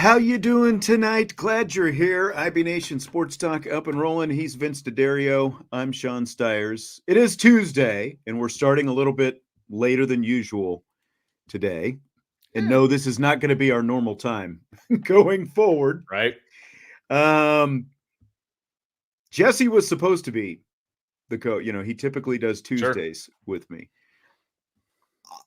How you doing tonight? Glad you're here. IB Nation Sports Talk up and rolling. He's Vince D'Addario. I'm Sean Stiers. It is Tuesday, and we're starting a little bit later than usual today. And no, this is not going to be our normal time going forward. Right. Jesse was supposed to be the coach. You know, he typically does Tuesdays with me.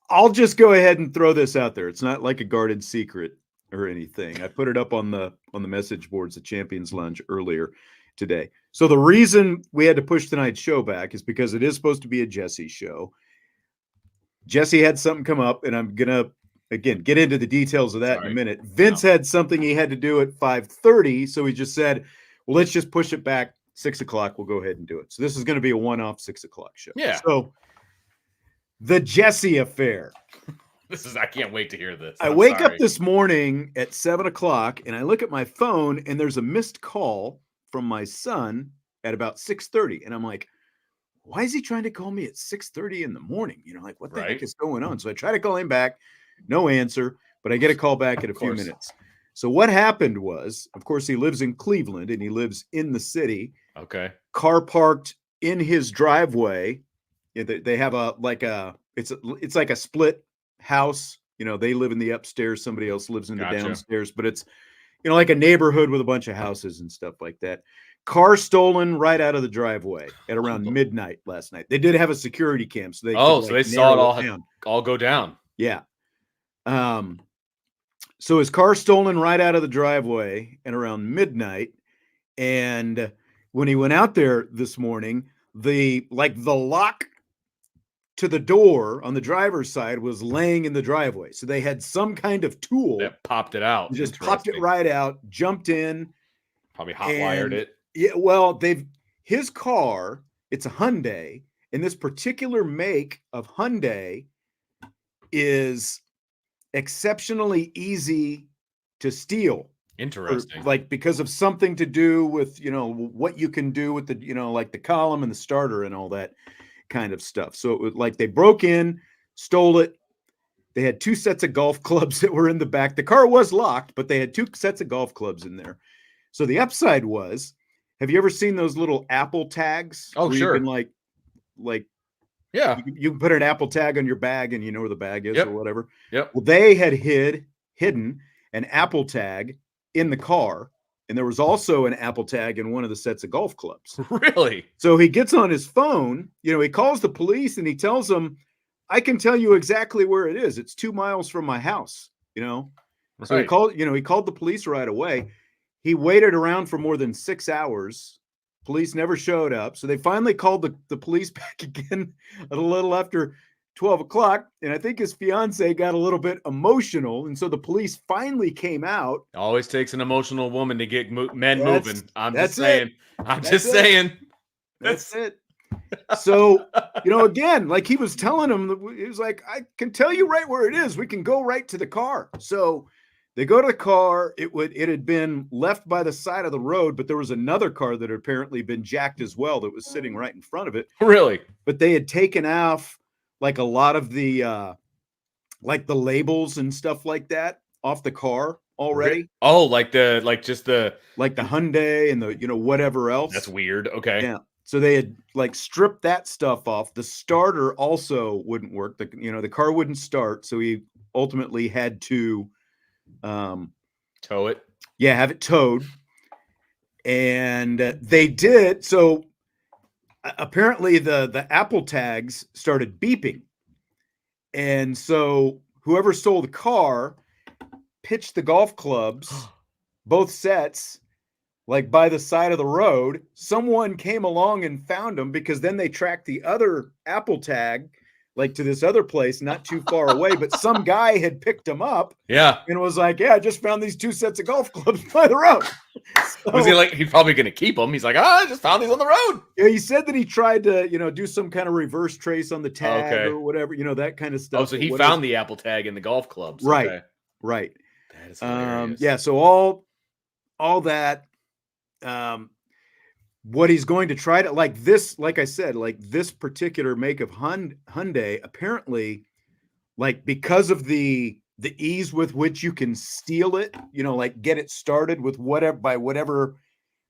I'll just go ahead and throw this out there. It's not like a guarded secret or anything. I put it up on the message boards at Champions Lounge earlier today. So the reason we had to push tonight's show back is because it is supposed to be a Jesse show. Jesse had something come up, and I'm gonna again get into the details of that in a minute. Vince had something he had to do at 5:30, so he just said, "Well, let's just push it back 6 o'clock. We'll go ahead and do it." So this is going to be a one-off 6 o'clock show. Yeah. So the Jesse affair. I can't wait to hear this. I wake up this morning at 7 o'clock and I look at my phone and there's a missed call from my son at about 6:30. And I'm like, why is he trying to call me at 6:30 in the morning? You know, like what the heck is going on? So I try to call him back, no answer, but I get a call back in a few minutes. So what happened was, of course, he lives in Cleveland and he lives in the city. Okay. Car parked in his driveway. They have it's like a split house. You know, they live in the upstairs, somebody else lives in the downstairs, but it's, you know, like a neighborhood with a bunch of houses and stuff like that. Car stolen right out of the driveway at around midnight last night. They did have a security cam, so they saw it all go down. Yeah. So his car stolen right out of the driveway at around midnight, and when he went out there this morning, the lock to the door on the driver's side was laying in the driveway. So they had some kind of tool that popped it out. Just popped it right out, jumped in. Probably hot-wired it. Yeah, well, his car, it's a Hyundai, and this particular make of Hyundai is exceptionally easy to steal. Interesting. Because of something to do with, you know, what you can do with the, you know, like the column and the starter and all that kind of stuff. So it was like they broke in, stole it. They had 2 sets of golf clubs that were in the back. The car was locked, but they had 2 sets of golf clubs in there. So the upside was, have you ever seen those little Apple tags? Oh, sure. You can yeah. You can put an Apple tag on your bag and you know where the bag is or whatever. Yep. Well, they had hidden an Apple tag in the car. And there was also an Apple tag in one of the sets of golf clubs. Really? So he gets on his phone, you know, he calls the police and he tells them, I can tell you exactly where it is. It's 2 miles from my house, you know? Right. So he called the police right away. He waited around for more than 6 hours. Police never showed up. So they finally called the police back again at a little after 12 o'clock. And I think his fiance got a little bit emotional. And so the police finally came out. It always takes an emotional woman to get men moving. I'm just saying. That's it. So, you know, again, like he was telling him, he was like, I can tell you right where it is. We can go right to the car. So they go to the car. It had been left by the side of the road, but there was another car that had apparently been jacked as well that was sitting right in front of it. Really? But they had taken off like a lot of the like the labels and stuff like that off the car already. Oh, like the Hyundai and the, you know, whatever else. That's weird. Okay. Yeah. So they had like stripped that stuff off. The starter also wouldn't work. The car wouldn't start. So he ultimately had to tow it. Yeah, have it towed. And they did. So apparently the Apple tags started beeping. And so whoever stole the car pitched the golf clubs, both sets, like by the side of the road. Someone came along and found them because then they tracked the other Apple tag like to this other place not too far away, but some guy had picked them up. Yeah. And was like, yeah, I just found these 2 sets of golf clubs by the road. So, was he like, he's probably going to keep them? He's like, I just found these on the road. Yeah, he said that he tried to, you know, do some kind of reverse trace on the tag or whatever, you know, that kind of stuff. Oh, so he found the Apple tag in the golf clubs. Right. Okay. Right. That is hilarious. Yeah. So all that, what he's going to try to, like this, like I said, like this particular make of Hyundai, apparently, like because of the the ease with which you can steal it, like get it started with whatever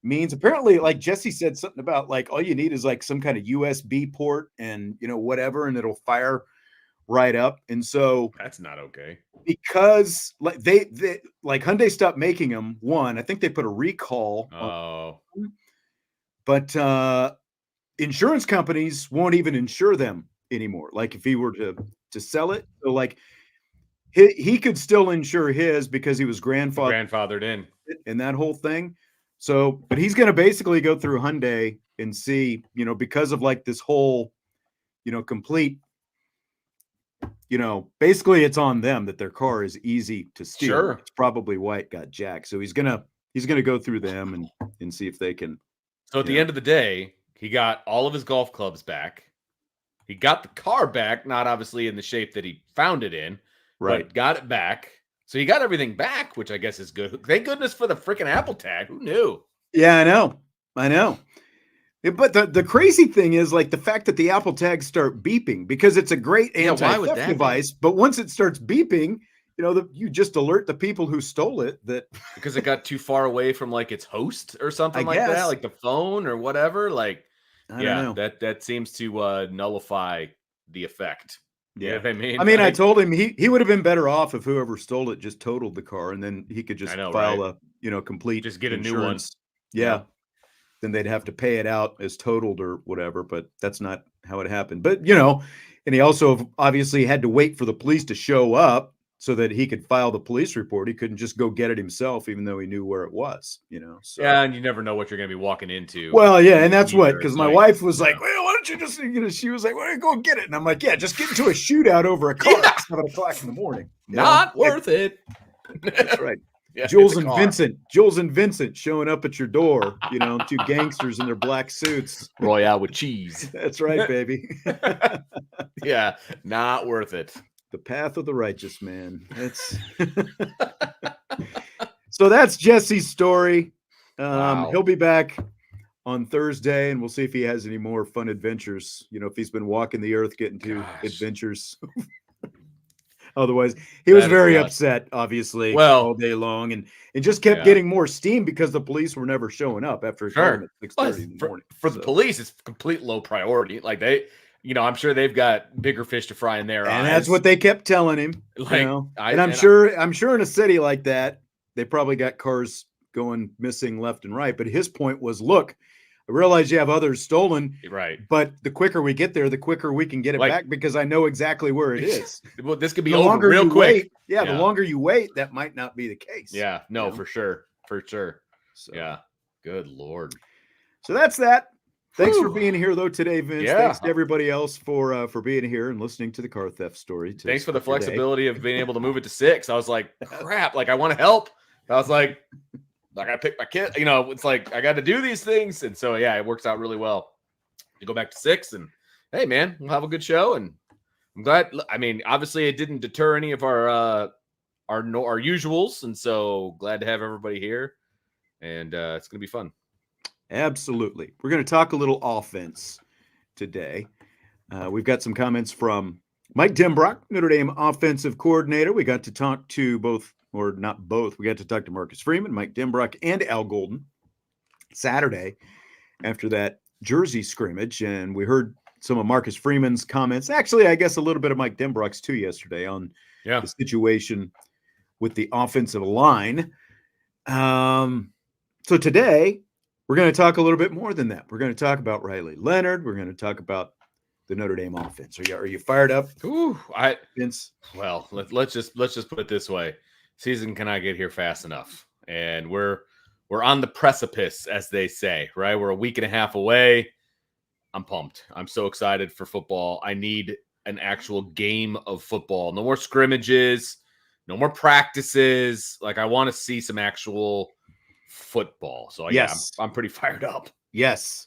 means. Apparently, like Jesse said something about like all you need is like some kind of USB port and whatever, and it'll fire right up. And so that's not okay because like they like Hyundai stopped making them. One, I think they put a recall. But insurance companies won't even insure them anymore. Like if he were to sell it, so like he could still insure his because he was grandfathered in that whole thing. So, but he's going to basically go through Hyundai and see, because of like this whole, complete, basically it's on them that their car is easy to steal. Sure. It's probably why it got jacked. So he's gonna go through them and see if they can. So at the end of the day, he got all of his golf clubs back. He got the car back, not obviously in the shape that he found it in, right? But got it back. So he got everything back, which I guess is good. Thank goodness for the freaking Apple tag. Who knew? Yeah, I know. Yeah, but the crazy thing is like the fact that the Apple tags start beeping because it's a great anti-theft device. But once it starts beeping, you just alert the people who stole it that because it got too far away from like its host or something like that, like the phone or whatever. Like, I don't know. that seems to nullify the effect. Yeah, I mean, I told him he would have been better off if whoever stole it just totaled the car and then he could just file a complete just get insurance. A new one. Yeah. Then they'd have to pay it out as totaled or whatever, but that's not how it happened. But and he also obviously had to wait for the police to show up so that he could file the police report. He couldn't just go get it himself, even though he knew where it was. So. Yeah, and you never know what you're going to be walking into. Well, yeah, and that's because my wife was like, "Well, why don't you just?" She was like, "Why don't you go get it?" And I'm like, "Yeah, just get into a shootout over a car at 7:00 in the morning. Not worth it." That's right. Yeah, Jules and Vincent showing up at your door, two gangsters in their black suits. Royale with cheese. That's right, baby. Yeah, not worth it. The path of the righteous man. That's so that's Jesse's story. Wow. He'll be back on Thursday and we'll see if he has any more fun adventures. If he's been walking the earth, getting to adventures. Otherwise, he was very upset, obviously, all day long, and just kept getting more steam because the police were never showing up after at 6:30 in the morning. For the police, it's complete low priority. Like they, I'm sure they've got bigger fish to fry in their eyes. And that's what they kept telling him. I'm sure in a city like that, they probably got cars going missing left and right. But his point was, look, I realize you have others stolen, right? But the quicker we get there, the quicker we can get it back because I know exactly where it is. Well, this could be over real quick. The longer you wait, that might not be the case. Yeah, no, for sure. So, yeah, good Lord. So that's that. Thanks for being here though today, Vince. Yeah. Thanks to everybody else for being here and listening to the car theft story. Thanks for the flexibility of being able to move it to 6. I was like, crap, like I want to help. I was like, I gotta pick my kid. It's like I got to do these things, and so it works out really well. You go back to 6, and hey, man, we'll have a good show. And I'm glad. I mean, obviously, it didn't deter any of our usuals, and so glad to have everybody here. And it's gonna be fun. Absolutely, we're gonna talk a little offense today. We've got some comments from Mike Denbrock, Notre Dame offensive coordinator. We got to talk to both. Or not both. We got to talk to Marcus Freeman, Mike Denbrock, and Al Golden Saturday after that Jersey scrimmage. And we heard some of Marcus Freeman's comments. Actually, I guess a little bit of Mike Denbrock's too yesterday on the situation with the offensive line. So today, we're going to talk a little bit more than that. We're going to talk about Riley Leonard. We're going to talk about the Notre Dame offense. Are you fired up? Ooh, Vince? Well, let's just put it this way. Season cannot get here fast enough, and we're on the precipice, as they say, right? We're a week and a half away. I'm pumped. I'm so excited for football. I need an actual game of football. No more scrimmages, no more practices. Like I want to see some actual football. So I'm pretty fired up. Yes,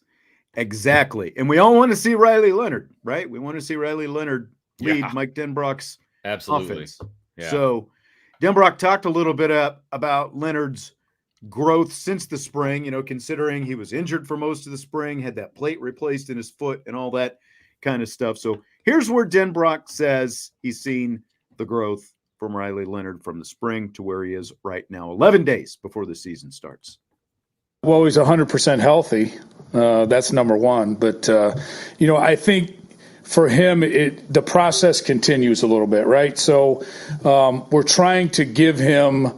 exactly. And we all want to see Riley Leonard, right? We want to see Riley Leonard lead Mike Denbrock's offense. Yeah. So Denbrock talked a little bit about Leonard's growth since the spring, considering he was injured for most of the spring, had that plate replaced in his foot and all that kind of stuff. So here's where Denbrock says he's seen the growth from Riley Leonard from the spring to where he is right now, 11 days before the season starts? Well, he's 100% healthy. That's number one. But, I think for him, the process continues a little bit, right? So we're trying to give him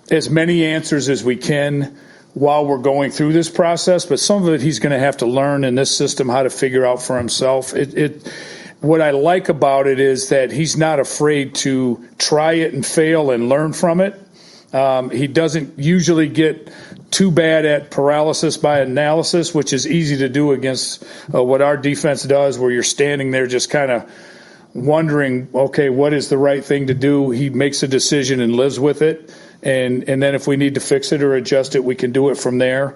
as many answers as we can while we're going through this process. But some of it he's going to have to learn in this system how to figure out for himself. What I like about it is that he's not afraid to try it and fail and learn from it. He doesn't usually get too bad at paralysis by analysis, which is easy to do against what our defense does, where you're standing there just kind of wondering, okay, what is the right thing to do? He makes a decision and lives with it. And then if we need to fix it or adjust it, we can do it from there.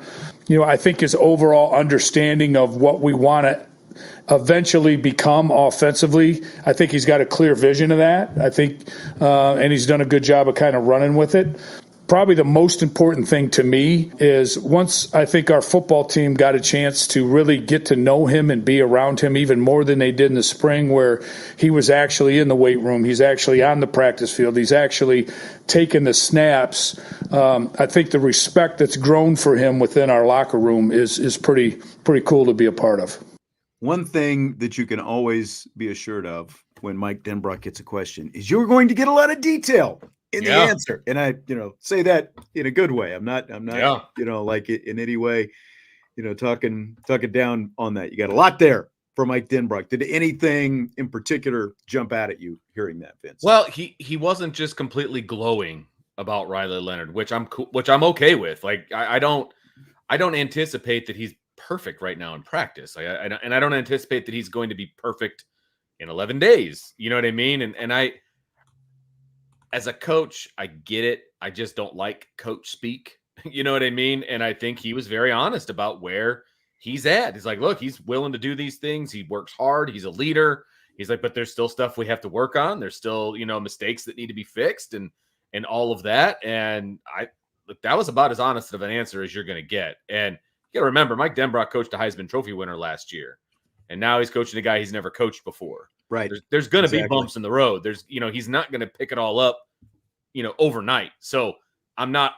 I think his overall understanding of what we want to eventually become offensively, I think he's got a clear vision of that. I think, and he's done a good job of kind of running with it. Probably the most important thing to me is once I think our football team got a chance to really get to know him and be around him even more than they did in the spring, where he was actually in the weight room, he's actually on the practice field, he's actually taking the snaps. I think the respect that's grown for him within our locker room is pretty cool to be a part of. One thing that you can always be assured of when Mike Denbrock gets a question is you're going to get a lot of detail in the answer. And I, say that in a good way. I'm not, like it in any way, talking down on that. You got a lot there for Mike Denbrock. Did anything in particular jump out at you hearing that, Vince? Well, he wasn't just completely glowing about Riley Leonard, which I'm okay with. Like, I don't anticipate that he's perfect right now in practice. And I don't anticipate that he's going to be perfect in 11 days. You know what I mean? And I, as a coach, I get it. I just don't like coach speak. You know what I mean? And I think he was very honest about where he's at. He's like, look, he's willing to do these things. He works hard. He's a leader. He's like, but there's still stuff we have to work on. There's still, mistakes that need to be fixed and all of that. And that was about as honest of an answer as you're going to get. And you got to remember, Mike Denbrock coached a Heisman Trophy winner last year. And now he's coaching a guy he's never coached before. Right. There's going to be bumps in the road. There's, he's not going to pick it all up, overnight. So I'm not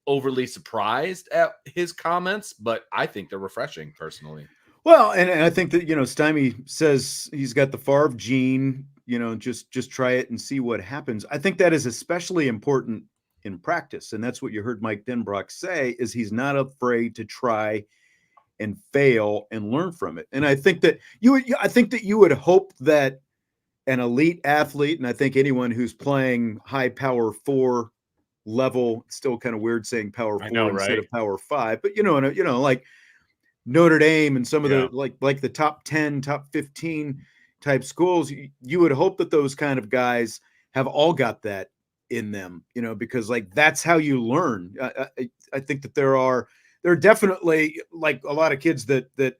overly surprised at his comments, but I think they're refreshing personally. Well, and I think that, Stymie says he's got the Favre gene, just try it and see what happens. I think that is especially important in practice. And that's what you heard Mike Denbrock say, is he's not afraid to try and fail and learn from it. And I think that you would hope that an elite athlete, and I think anyone who's playing high power 4 level, it's still kind of weird saying power 4 instead of power 5, but like Notre Dame and some of the like the top 10, top 15 type schools, you would hope that those kind of guys have all got that in them, because like that's how you learn. I think that there are definitely like a lot of kids that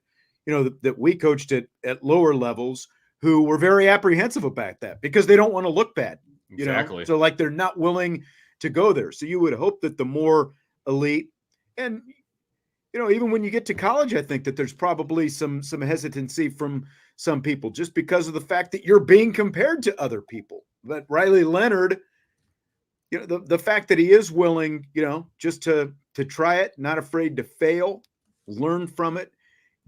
we coached at lower levels who were very apprehensive about that because they don't want to look bad, Exactly. So like they're not willing to go there. So you would hope that the more elite, and even when you get to college, I think that there's probably some hesitancy from some people just because of the fact that you're being compared to other people. But Riley Leonard, the fact that he is willing, just to try it, not afraid to fail, learn from it,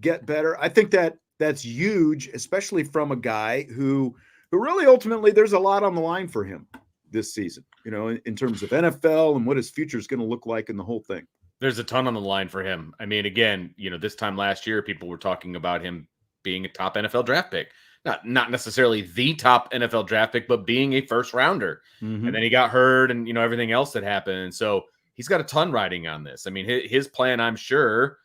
get better. I think that's huge, especially from a guy who really ultimately there's a lot on the line for him this season, in terms of NFL and what his future is going to look like and the whole thing. There's a ton on the line for him. I mean, again, this time last year, people were talking about him being a top NFL draft pick. Not necessarily the top NFL draft pick, but being a first rounder. Mm-hmm. And then he got hurt and, everything else that happened. And so he's got a ton riding on this. I mean, his plan, I'm sure,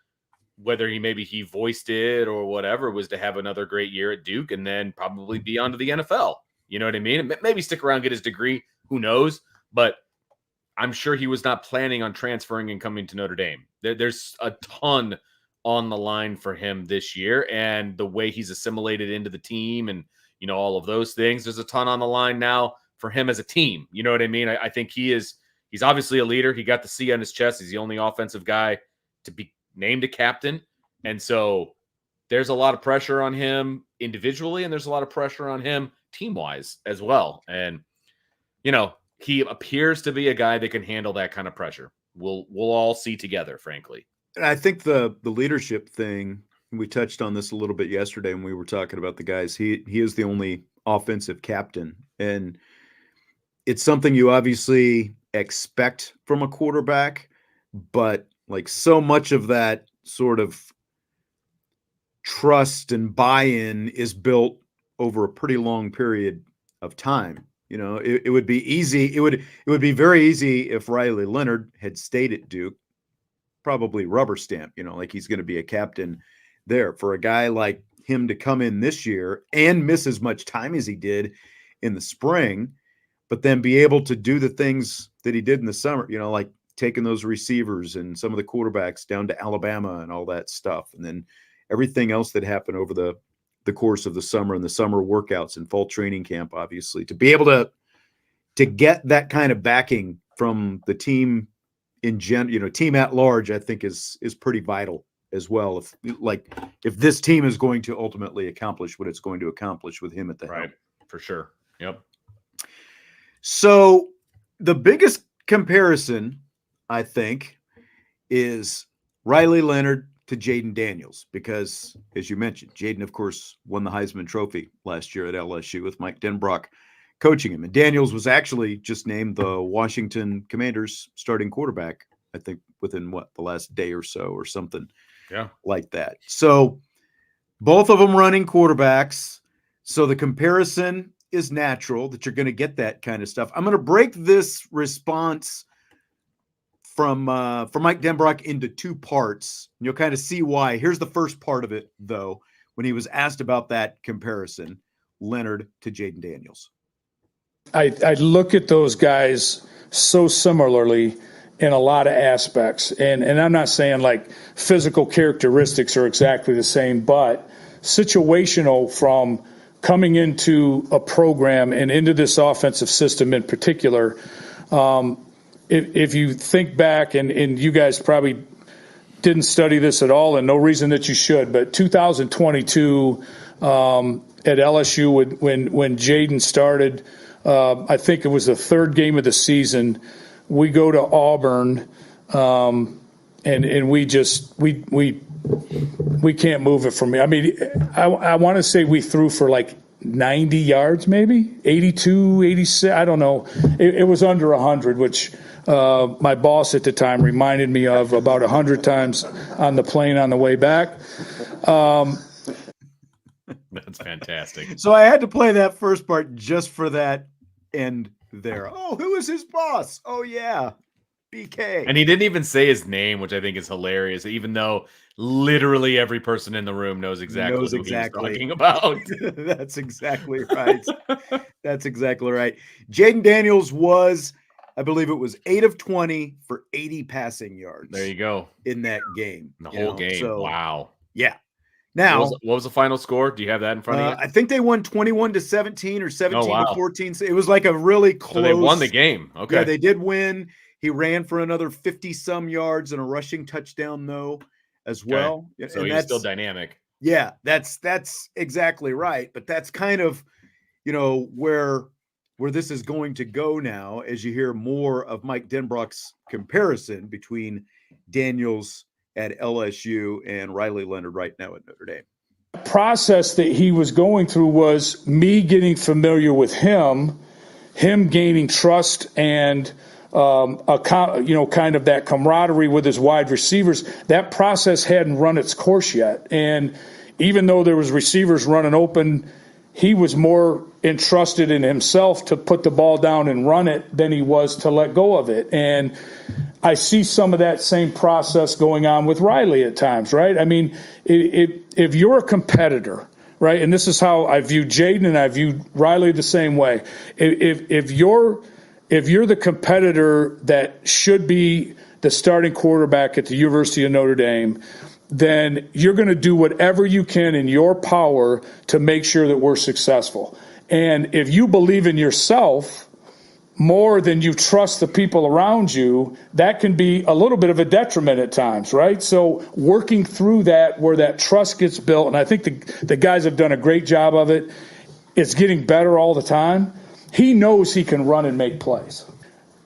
whether he voiced it or whatever, was to have another great year at Duke and then probably be onto the NFL. You know what I mean? And maybe stick around, get his degree. Who knows? But I'm sure he was not planning on transferring and coming to Notre Dame. There's a ton on the line for him this year, and the way he's assimilated into the team and, all of those things, there's a ton on the line now for him as a team. You know what I mean? I think he's obviously a leader. He got the C on his chest. He's the only offensive guy to be named a captain. And so there's a lot of pressure on him individually, and there's a lot of pressure on him team-wise as well. And he appears to be a guy that can handle that kind of pressure. We'll all see together, frankly. And I think the leadership thing, we touched on this a little bit yesterday when we were talking about the guys. He is the only offensive captain, and it's something you obviously expect from a quarterback, but like so much of that sort of trust and buy-in is built over a pretty long period of time. It would be easy. It would be very easy if Riley Leonard had stayed at Duke, probably rubber stamp, like he's going to be a captain there. For a guy like him to come in this year and miss as much time as he did in the spring, but then be able to do the things that he did in the summer, like taking those receivers and some of the quarterbacks down to Alabama and all that stuff. And then everything else that happened over the course of the summer and the summer workouts and fall training camp, obviously, to be able to get that kind of backing from the team team at large, I think is pretty vital as well. If this team is going to ultimately accomplish what it's going to accomplish with him at the helm. Right, for sure. Yep. So the biggest comparison, I think, is Riley Leonard to Jayden Daniels, because, as you mentioned, Jayden, of course, won the Heisman Trophy last year at LSU with Mike Denbrock coaching him. And Daniels was actually just named the Washington Commanders starting quarterback, I think, within the last day or so or something like that. So both of them running quarterbacks. So the comparison is natural that you're going to get that kind of stuff. I'm going to break this response from Mike Denbrock into two parts. And you'll kind of see why. Here's the first part of it, though, when he was asked about that comparison, Leonard to Jayden Daniels. I look at those guys so similarly in a lot of aspects. And I'm not saying like physical characteristics are exactly the same, but situational from coming into a program and into this offensive system in particular. If you think back, and you guys probably didn't study this at all, and no reason that you should, but 2022 at LSU when Jayden started, I think it was the third game of the season. We go to Auburn, and we can't move it from me. I mean, I want to say we threw for like 90 yards, maybe 82, 86. I don't know. It was under 100, which my boss at the time reminded me of about 100 times on the plane on the way back. That's fantastic. So I had to play that first part just for that end there. Oh, who is his boss? Oh, yeah, BK. And he didn't even say his name, which I think is hilarious, even though literally every person in the room knows exactly who he's talking about. That's exactly right. That's exactly right. Jayden Daniels was, I believe it was 8 of 20 for 80 passing yards. There you go. In that game. The whole game. So, wow. Yeah. Now, what was the final score? Do you have that in front of you? I think they won 21-17 or 17-14. It was like a really close. So they won the game. Okay. Yeah, they did win. He ran for another 50-some yards and a rushing touchdown, though, as well. So he's still dynamic. Yeah, that's exactly right. But that's kind of, where this is going to go now, as you hear more of Mike Denbrock's comparison between Daniels at LSU and Riley Leonard right now at Notre Dame. The process that he was going through was me getting familiar with him gaining trust and kind of that camaraderie with his wide receivers. That process hadn't run its course yet. And even though there was receivers running open, he was more entrusted in himself to put the ball down and run it than he was to let go of it. And I see some of that same process going on with Riley at times, right? I mean, if you're a competitor, right, and this is how I view Jayden and I view Riley the same way. If you're the competitor that should be the starting quarterback at the University of Notre Dame, then you're going to do whatever you can in your power to make sure that we're successful. And if you believe in yourself more than you trust the people around you, that can be a little bit of a detriment at times, right? So working through that, where that trust gets built, and I think the guys have done a great job of it. It's getting better all the time. he knows he can run and make plays.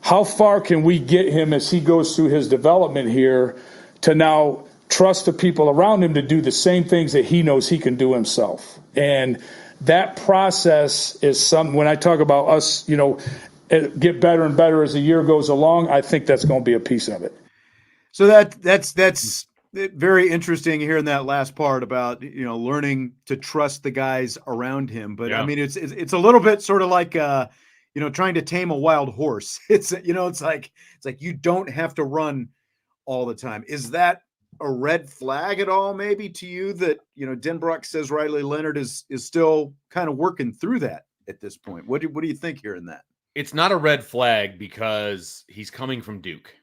How far can we get him as he goes through his development here to now trust the people around him to do the same things that he knows he can do himself? And that process is something, when I talk about us, get better and better as the year goes along, I think that's going to be a piece of it. So that's very interesting hearing that last part about, learning to trust the guys around him. But I mean, it's a little bit sort of like, trying to tame a wild horse. It's like you don't have to run all the time. Is that a red flag at all, maybe to you, that, Denbrock says Riley Leonard is still kind of working through that at this point? What do you think hearing that? It's not a red flag because he's coming from Duke.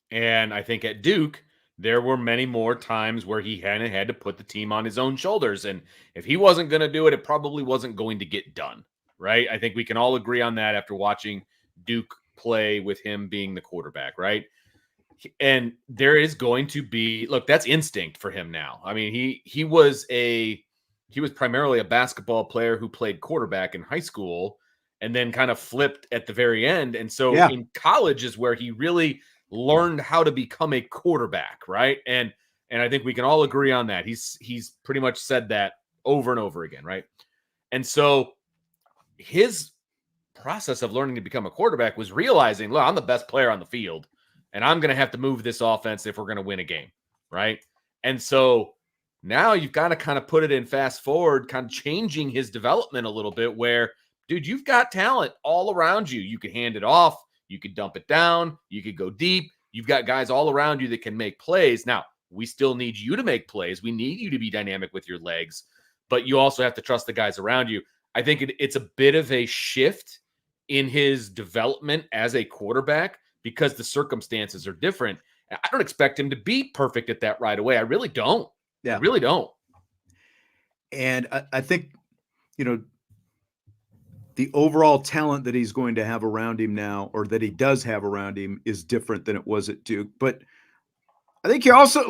And I think at Duke, there were many more times where he had to put the team on his own shoulders. And if he wasn't going to do it, it probably wasn't going to get done, right? I think we can all agree on that after watching Duke play with him being the quarterback, right? And there is going to be, look, that's instinct for him now. I mean, he was primarily a basketball player who played quarterback in high school and then kind of flipped at the very end. And so in college is where he really learned how to become a quarterback, right? And I think we can all agree on that. He's pretty much said that over and over again, right? And so his process of learning to become a quarterback was realizing, look, I'm the best player on the field, and I'm going to have to move this offense if we're going to win a game, right? And so now you've got to kind of put it in fast forward, kind of changing his development a little bit where, dude, you've got talent all around you. You could hand it off. You could dump it down. You could go deep. You've got guys all around you that can make plays. Now, we still need you to make plays. We need you to be dynamic with your legs, but you also have to trust the guys around you. I think it's a bit of a shift in his development as a quarterback because the circumstances are different. I don't expect him to be perfect at that right away. I really don't. Yeah. I really don't. And I think, the overall talent that he's going to have around him now, or that he does have around him, is different than it was at Duke. But I think you also,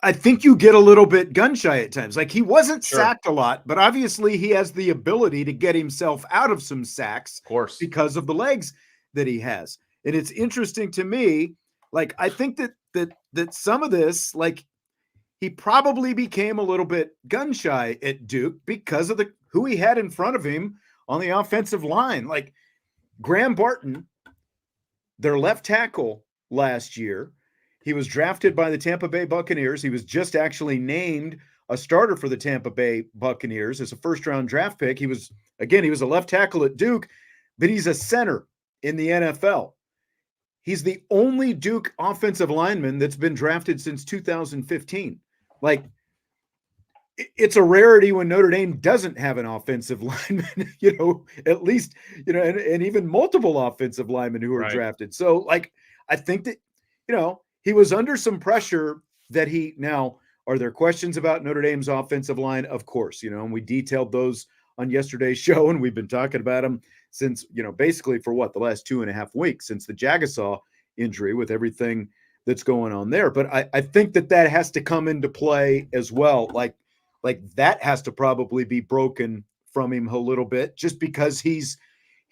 I think you get a little bit gun shy at times. Like, he wasn't sacked a lot, but obviously he has the ability to get himself out of some sacks, of course, because of the legs that he has. And it's interesting to me, I think that some of this, he probably became a little bit gun shy at Duke because of who he had in front of him on the offensive line. Like Graham Barton, their left tackle last year, he was drafted by the Tampa Bay Buccaneers. He was just actually named a starter for the Tampa Bay Buccaneers as a first-round draft pick. He was a left tackle at Duke, but he's a center in the NFL. He's the only Duke offensive lineman that's been drafted since 2015. It's a rarity when Notre Dame doesn't have an offensive lineman, at least, and even multiple offensive linemen who are drafted. So, I think that, he was under some pressure that now, are there questions about Notre Dame's offensive line? Of course, and we detailed those on yesterday's show, and we've been talking about them since, basically for the last 2.5 weeks since the Jagasaw injury, with everything that's going on there. But I think that has to come into play as well. That has to probably be broken from him a little bit, just because he's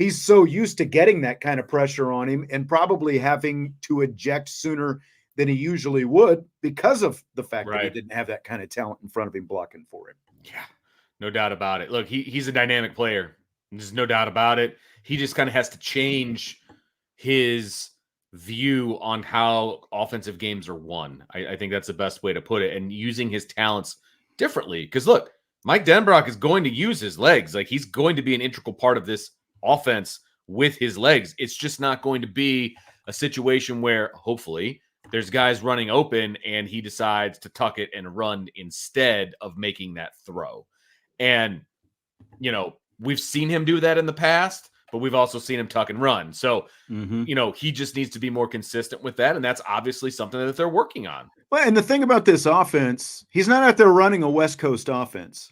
so used to getting that kind of pressure on him and probably having to eject sooner than he usually would because of the fact that he didn't have that kind of talent in front of him blocking for him. Yeah, no doubt about it. Look, he's a dynamic player. There's no doubt about it. He just kind of has to change his view on how offensive games are won. I think that's the best way to put it, and using his talents differently. Because look, Mike Denbrock is going to use his legs. He's going to be an integral part of this offense with his legs. It's just not going to be a situation where hopefully there's guys running open and he decides to tuck it and run instead of making that throw. And, we've seen him do that in the past, but we've also seen him tuck and run. So, he just needs to be more consistent with that. And that's obviously something that they're working on. Well, and the thing about this offense, he's not out there running a West Coast offense.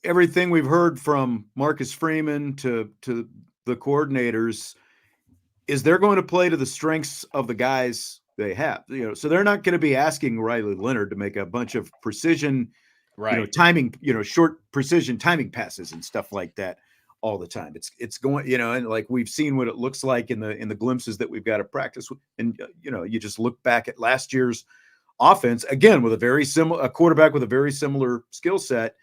Everything we've heard from Marcus Freeman to the coordinators is they're going to play to the strengths of the guys they have. So they're not going to be asking Riley Leonard to make a bunch of precision, timing, short precision timing passes and stuff like that all the time. It's going, and like we've seen what it looks like in the glimpses that we've got to practice. And you just look back at last year's offense again with a quarterback with a very similar skill set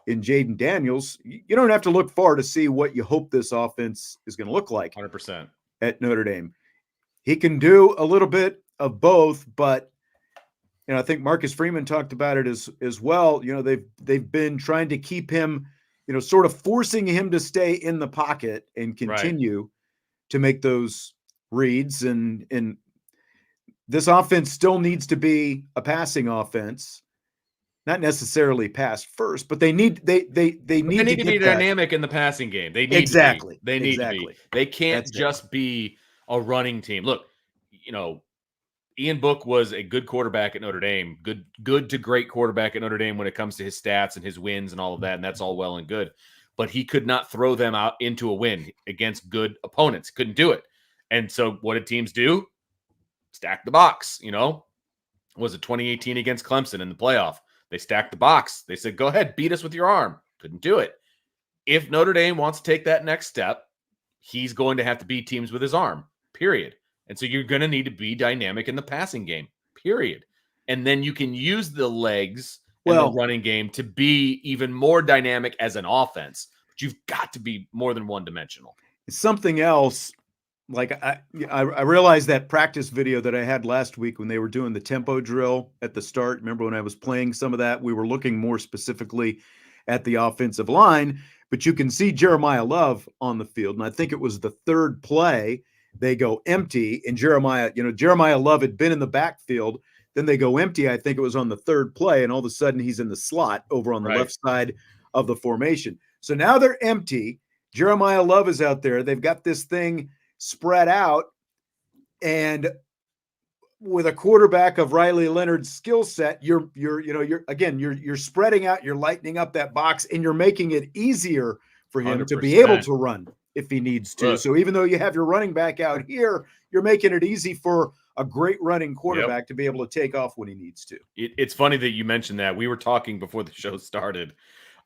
in Jayden Daniels. You don't have to look far to see what you hope this offense is going to look like 100% at Notre Dame. He can do a little bit of both, but I think Marcus Freeman talked about it as well. They've been trying to keep him, sort of forcing him to stay in the pocket and continue to make those reads. And this offense still needs to be a passing offense, not necessarily pass first, but they need to be dynamic in the passing game. They need to be. They need to be. They can't just be a running team. Look, Ian Book was a good quarterback at Notre Dame, good to great quarterback at Notre Dame when it comes to his stats and his wins and all of that, and that's all well and good. But he could not throw them out into a win against good opponents. Couldn't do it. And so what did teams do? Stack the box. Was it 2018 against Clemson in the playoff? They stacked the box. They said, go ahead, beat us with your arm. Couldn't do it. If Notre Dame wants to take that next step, he's going to have to beat teams with his arm, period. And so you're going to need to be dynamic in the passing game, period. And then you can use the legs and the running game to be even more dynamic as an offense. But you've got to be more than one-dimensional. It's something else. Like I realized that practice video that I had last week when they were doing the tempo drill at the start. Remember when I was playing some of that? We were looking more specifically at the offensive line. But you can see Jeremiah Love on the field. And I think it was the third play. They go empty, and Jeremiah Love had been in the backfield. Then they go empty. I think it was on the third play, and all of a sudden he's in the slot over on the left side of the formation. So now they're empty. Jeremiah Love is out there. They've got this thing spread out, and with a quarterback of Riley Leonard's skill set, you're spreading out, you're lightening up that box, and you're making it easier for him 100%. to be able to run if he needs to. So even though you have your running back out here, you're making it easy for a great running quarterback to be able to take off when he needs to. It's funny that you mentioned that. We were talking before the show started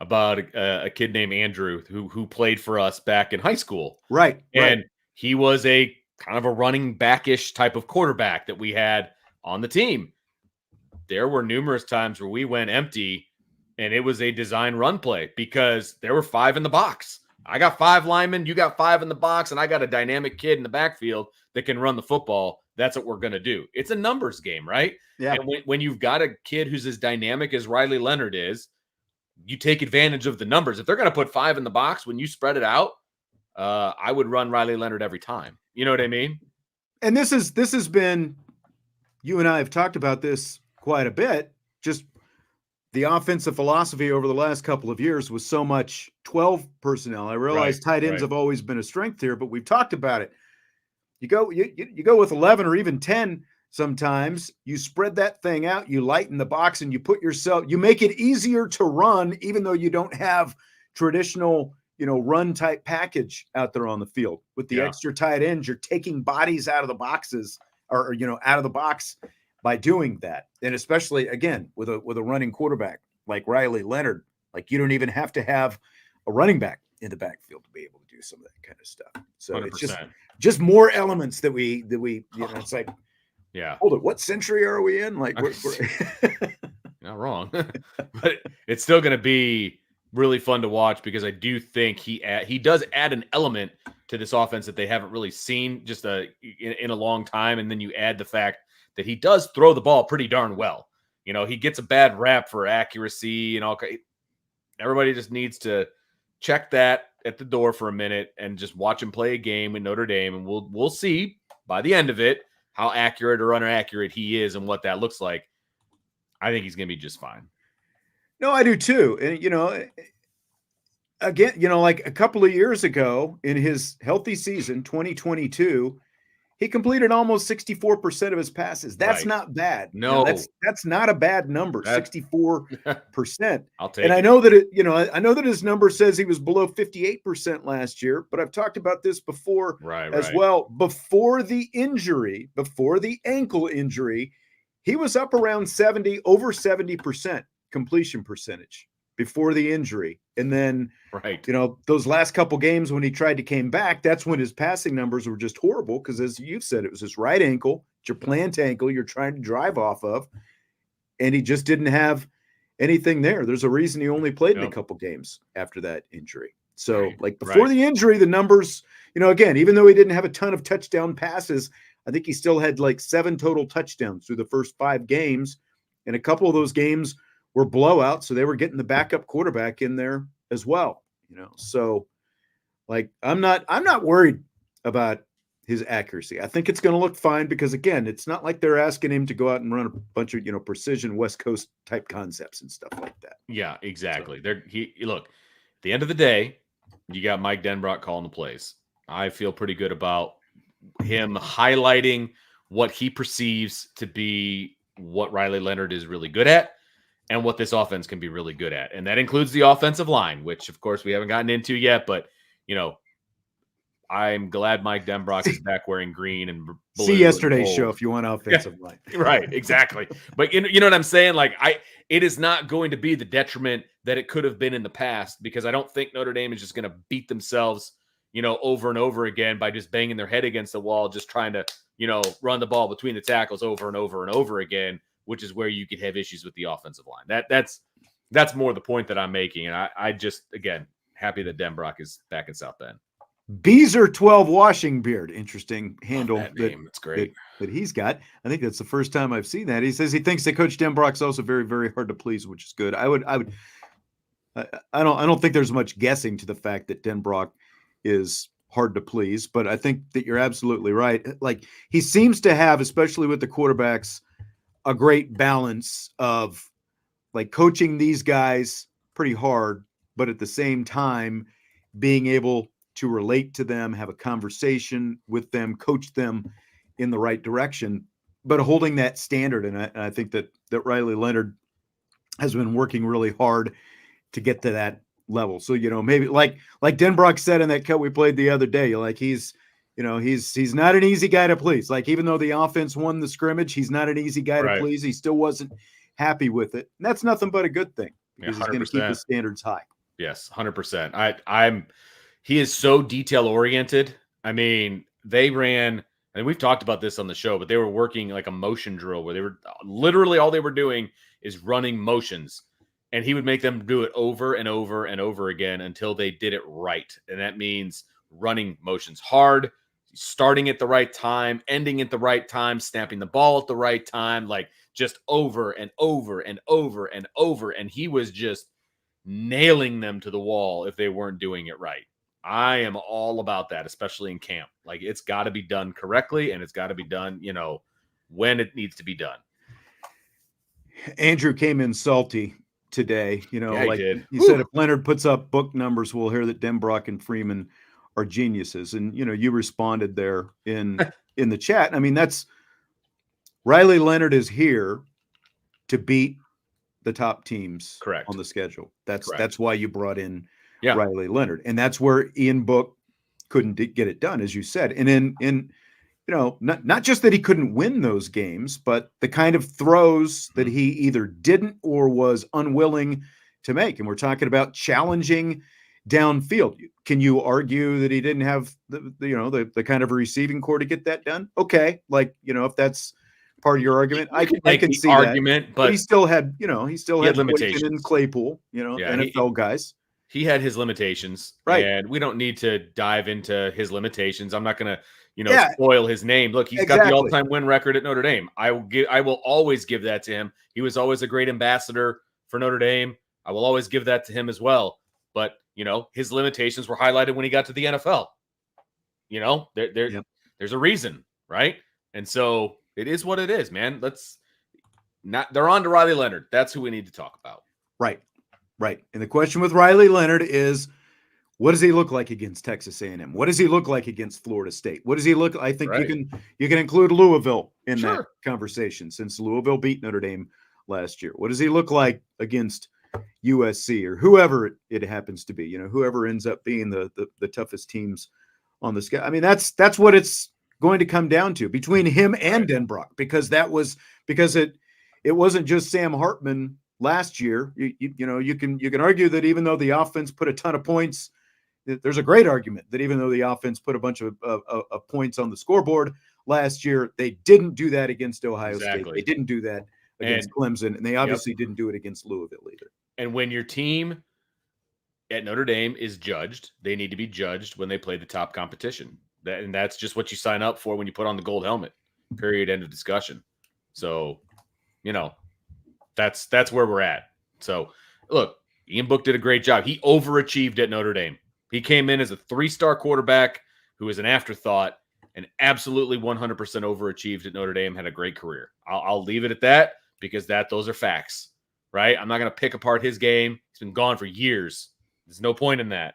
about a kid named Andrew who played for us back in high school. Right. And he was a kind of a running back-ish type of quarterback that we had on the team. There were numerous times where we went empty and it was a design run play because there were 5 in the box. I got 5 linemen, you got 5 in the box, and I got a dynamic kid in the backfield that can run the football. That's what we're going to do. It's a numbers game, right? Yeah. And when you've got a kid who's as dynamic as Riley Leonard is, you take advantage of the numbers. If they're going to put 5 in the box, when you spread it out, I would run Riley Leonard every time. You know what I mean? And this has been, you and I have talked about this quite a bit, just the offensive philosophy over the last couple of years was so much 12 personnel. I realize tight ends have always been a strength here, but we've talked about it. You go with 11 or even 10 sometimes. You spread that thing out, you lighten the box, and you make it easier to run, even though you don't have traditional, run type package out there on the field. With the extra tight ends, you're taking bodies out of the boxes or out of the box by doing that. And especially again with a running quarterback like Riley Leonard, like you don't even have to have a running back in the backfield to be able to do some of that kind of stuff. So 100%. It's just more elements that we it's like, hold it, what century are we in? Like we're not wrong. But it's still going to be really fun to watch because I do think he does add an element to this offense that they haven't really seen just in a long time. And then you add the fact that he does throw the ball pretty darn well. He gets a bad rap for accuracy and all. Everybody just needs to check that at the door for a minute and just watch him play a game in Notre Dame, and we'll see by the end of it how accurate or inaccurate he is and what that looks like. I think he's going to be just fine. No, I do too. And again, like a couple of years ago in his healthy season, 2022, he completed almost 64% of his passes. That's not bad. No, that's not a bad number. 64%. I'll take it. And I know that I know that his number says he was below 58% last year, but I've talked about this before as well. Before the ankle injury, he was up around over 70% completion percentage before the injury. And then, right. Those last couple games when he tried to came back, that's when his passing numbers were just horrible because, as you've said, it was his right ankle. It's your plant ankle you're trying to drive off of, and he just didn't have anything there. There's a reason he only played in a couple games after that injury. So, before the injury, the numbers, again, even though he didn't have a ton of touchdown passes, I think he still had 7 total touchdowns through the first 5 games, and a couple of those games were blowouts, so they were getting the backup quarterback in there as well. So I'm not worried about his accuracy. I think it's going to look fine because, again, it's not like they're asking him to go out and run a bunch of precision West Coast type concepts and stuff like that. Yeah, exactly. So, look, at the end of the day, you got Mike Denbrock calling the plays. I feel pretty good about him highlighting what he perceives to be what Riley Leonard is really good at and what this offense can be really good at. And that includes the offensive line, which, of course, we haven't gotten into yet. But, I'm glad Mike Denbrock is back wearing green and blue. See yesterday's show if you want offensive line. Right, exactly. But you know what I'm saying? It is not going to be the detriment that it could have been in the past, because I don't think Notre Dame is just going to beat themselves, over and over again by just banging their head against the wall, just trying to, run the ball between the tackles over and over and over again, which is where you could have issues with the offensive line. That's more the point that I'm making. And I just, again, happy that Denbrock is back in South Bend. Beezer 12 Washing Beard. Interesting handle. That's great. That he's got. I think that's the first time I've seen that. He says he thinks that Coach Denbrock's also very, very hard to please, which is good. I don't think there's much guessing to the fact that Denbrock is hard to please, but I think that you're absolutely right. He seems to have, especially with the quarterbacks, a great balance of coaching these guys pretty hard, but at the same time being able to relate to them, have a conversation with them, coach them in the right direction, but holding that standard. And I think that Riley Leonard has been working really hard to get to that level. So, maybe like Denbrock said in that cut we played the other day, he's not an easy guy to please. Even though the offense won the scrimmage, he's not an easy guy to please. He still wasn't happy with it. And that's nothing but a good thing, because he's going to keep his standards high. Yes, 100%. He is so detail oriented. I mean, they ran, and we've talked about this on the show, but they were working like a motion drill where they were literally all they were doing is running motions, and he would make them do it over and over and over again until they did it right. And that means running motions hard, starting at the right time, ending at the right time, snapping the ball at the right time, just over and over and over and over. And he was just nailing them to the wall if they weren't doing it right. I am all about that, especially in camp. It's got to be done correctly, and it's got to be done, when it needs to be done. Andrew came in salty today. He did. He said if Leonard puts up book numbers, we'll hear that Denbrock and Freeman are geniuses. And, you responded there in the chat. I mean, that's Riley Leonard is here to beat the top teams on the schedule. That's why you brought in Riley Leonard. And that's where Ian Book couldn't get it done, as you said. And in not just that he couldn't win those games, but the kind of throws that he either didn't or was unwilling to make. And we're talking about challenging downfield. Can you argue that he didn't have the kind of receiving core to get that done? Okay. If that's part of your argument, I can see argument, that. But he still had limitations in Claypool, NFL guys. He had his limitations, right? And we don't need to dive into his limitations. I'm not going to, spoil his name. Look, he's got the all-time win record at Notre Dame. I will always give that to him. He was always a great ambassador for Notre Dame. I will always give that to him as well. But his limitations were highlighted when he got to the NFL. There's a reason, right? And so it is what it is, man. They're on to Riley Leonard. That's who we need to talk about. Right. And the question with Riley Leonard is, what does he look like against Texas A&M? What does he look like against Florida State? What does he look? I think you can include Louisville in that conversation, since Louisville beat Notre Dame last year. What does he look like against USC or whoever it happens to be? Whoever ends up being the toughest teams on the schedule. I mean, that's what it's going to come down to between him and Denbrock, because it wasn't just Sam Hartman last year. You can argue that even though the offense put a ton of points, there's a great argument that even though the offense put a bunch of points on the scoreboard last year, they didn't do that against Ohio State. They didn't do that against Clemson, and they obviously didn't do it against Louisville either. And when your team at Notre Dame is judged, they need to be judged when they play the top competition. And that's just what you sign up for when you put on the gold helmet. Period. End of discussion. So, that's where we're at. So, look, Ian Book did a great job. He overachieved at Notre Dame. He came in as a 3-star quarterback who was an afterthought and absolutely 100% overachieved at Notre Dame, had a great career. I'll leave it at that because those are facts, right? I'm not going to pick apart his game. He's been gone for years. There's no point in that.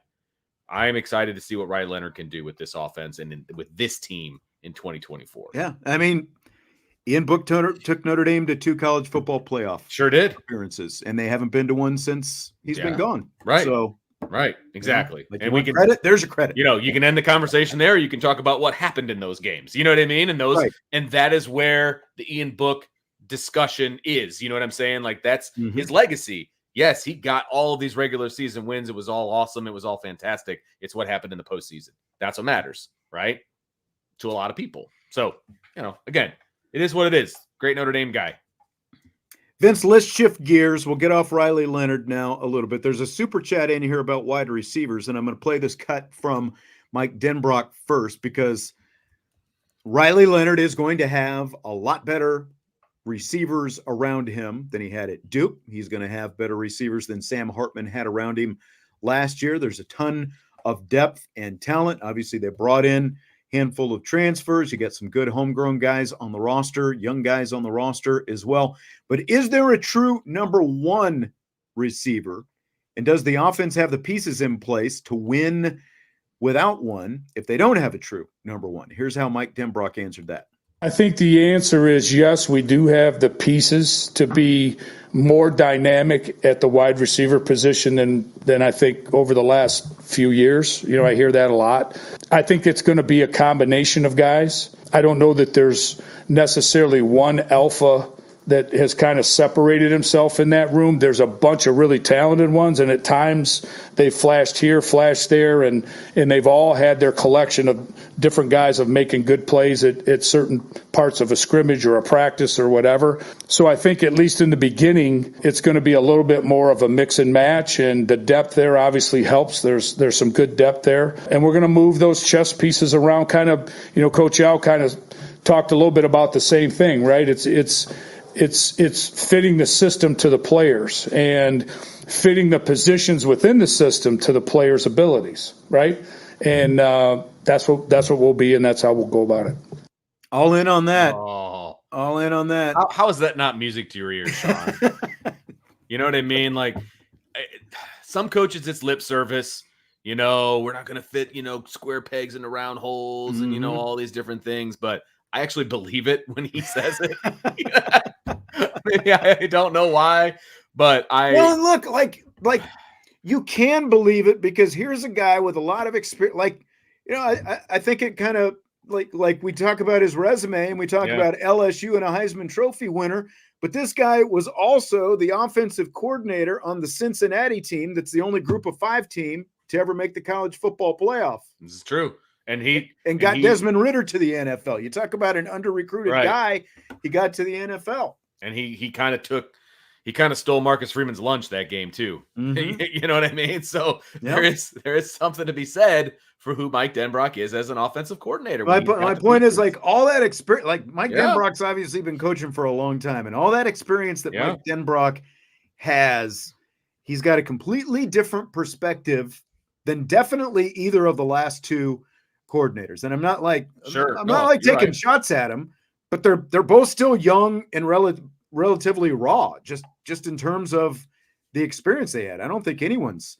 I am excited to see what Riley Leonard can do with this offense and with this team in 2024. Yeah, I mean, Ian Book took Notre Dame to 2 college football playoff appearances, and they haven't been to one since he's been gone. Right. So, right, exactly. And we can credit. There's your credit. You can end the conversation there. Or you can talk about what happened in those games. You know what I mean? And that is where the Ian Book discussion is. You know what I'm saying? Like that's his legacy. Yes, he got all of these regular season wins. It was all awesome. It was all fantastic. It's what happened in the postseason. That's what matters, right? To a lot of people. So, again, it is what it is. Great Notre Dame guy. Vince, let's shift gears. We'll get off Riley Leonard now a little bit. There's a super chat in here about wide receivers, and I'm going to play this cut from Mike Denbrock first because Riley Leonard is going to have a lot better receivers around him than he had at Duke. He's going to have better receivers than Sam Hartman had around him last year. There's a ton of depth and talent. Obviously, they brought in a handful of transfers. You got some good homegrown guys on the roster, young guys on the roster as well. But is there a true number one receiver? And does the offense have the pieces in place to win without one if they don't have a true number one? Here's how Mike Denbrock answered that. I think the answer is yes, we do have the pieces to be more dynamic at the wide receiver position than I think over the last few years. I hear that a lot. I think it's going to be a combination of guys. I don't know that there's necessarily one alpha that has kind of separated himself in that room. There's a bunch of really talented ones, and at times they flashed here, flashed there, and they've all had their collection of different guys of making good plays at certain parts of a scrimmage or a practice or whatever. So I think at least in the beginning, it's going to be a little bit more of a mix and match, and the depth there obviously helps. There's some good depth there, and we're going to move those chess pieces around. Kind of, Coach Al kind of talked a little bit about the same thing, right? It's fitting the system to the players and fitting the positions within the system to the players' abilities, right? And that's what we'll be, and that's how we'll go about it. All in on that. Oh. All in on that. How is that not music to your ears, Sean? You know what I mean? Like some coaches, it's lip service. We're not going to fit, square pegs into round holes and, all these different things. But I actually believe it when he says it. Maybe I don't know why, but Well, look, like you can believe it because here's a guy with a lot of experience. Like, I think it kind of like we talk about his resume and we talk about LSU and a Heisman Trophy winner, but this guy was also the offensive coordinator on the Cincinnati team. That's the only Group of 5 team to ever make the college football playoff. This is true. And got Desmond Ridder to the NFL. You talk about an under-recruited guy. He got to the NFL. And he kind of stole Marcus Freeman's lunch that game too. Mm-hmm. You know what I mean? So there is something to be said for who Mike Denbrock is as an offensive coordinator. My point is like all that experience, like Mike Denbrock's obviously been coaching for a long time, and all that experience that Mike Denbrock has, he's got a completely different perspective than definitely either of the last two coordinators. And I'm not taking shots at him, but they're both still young and relatively raw, just in terms of the experience they had. I don't think anyone's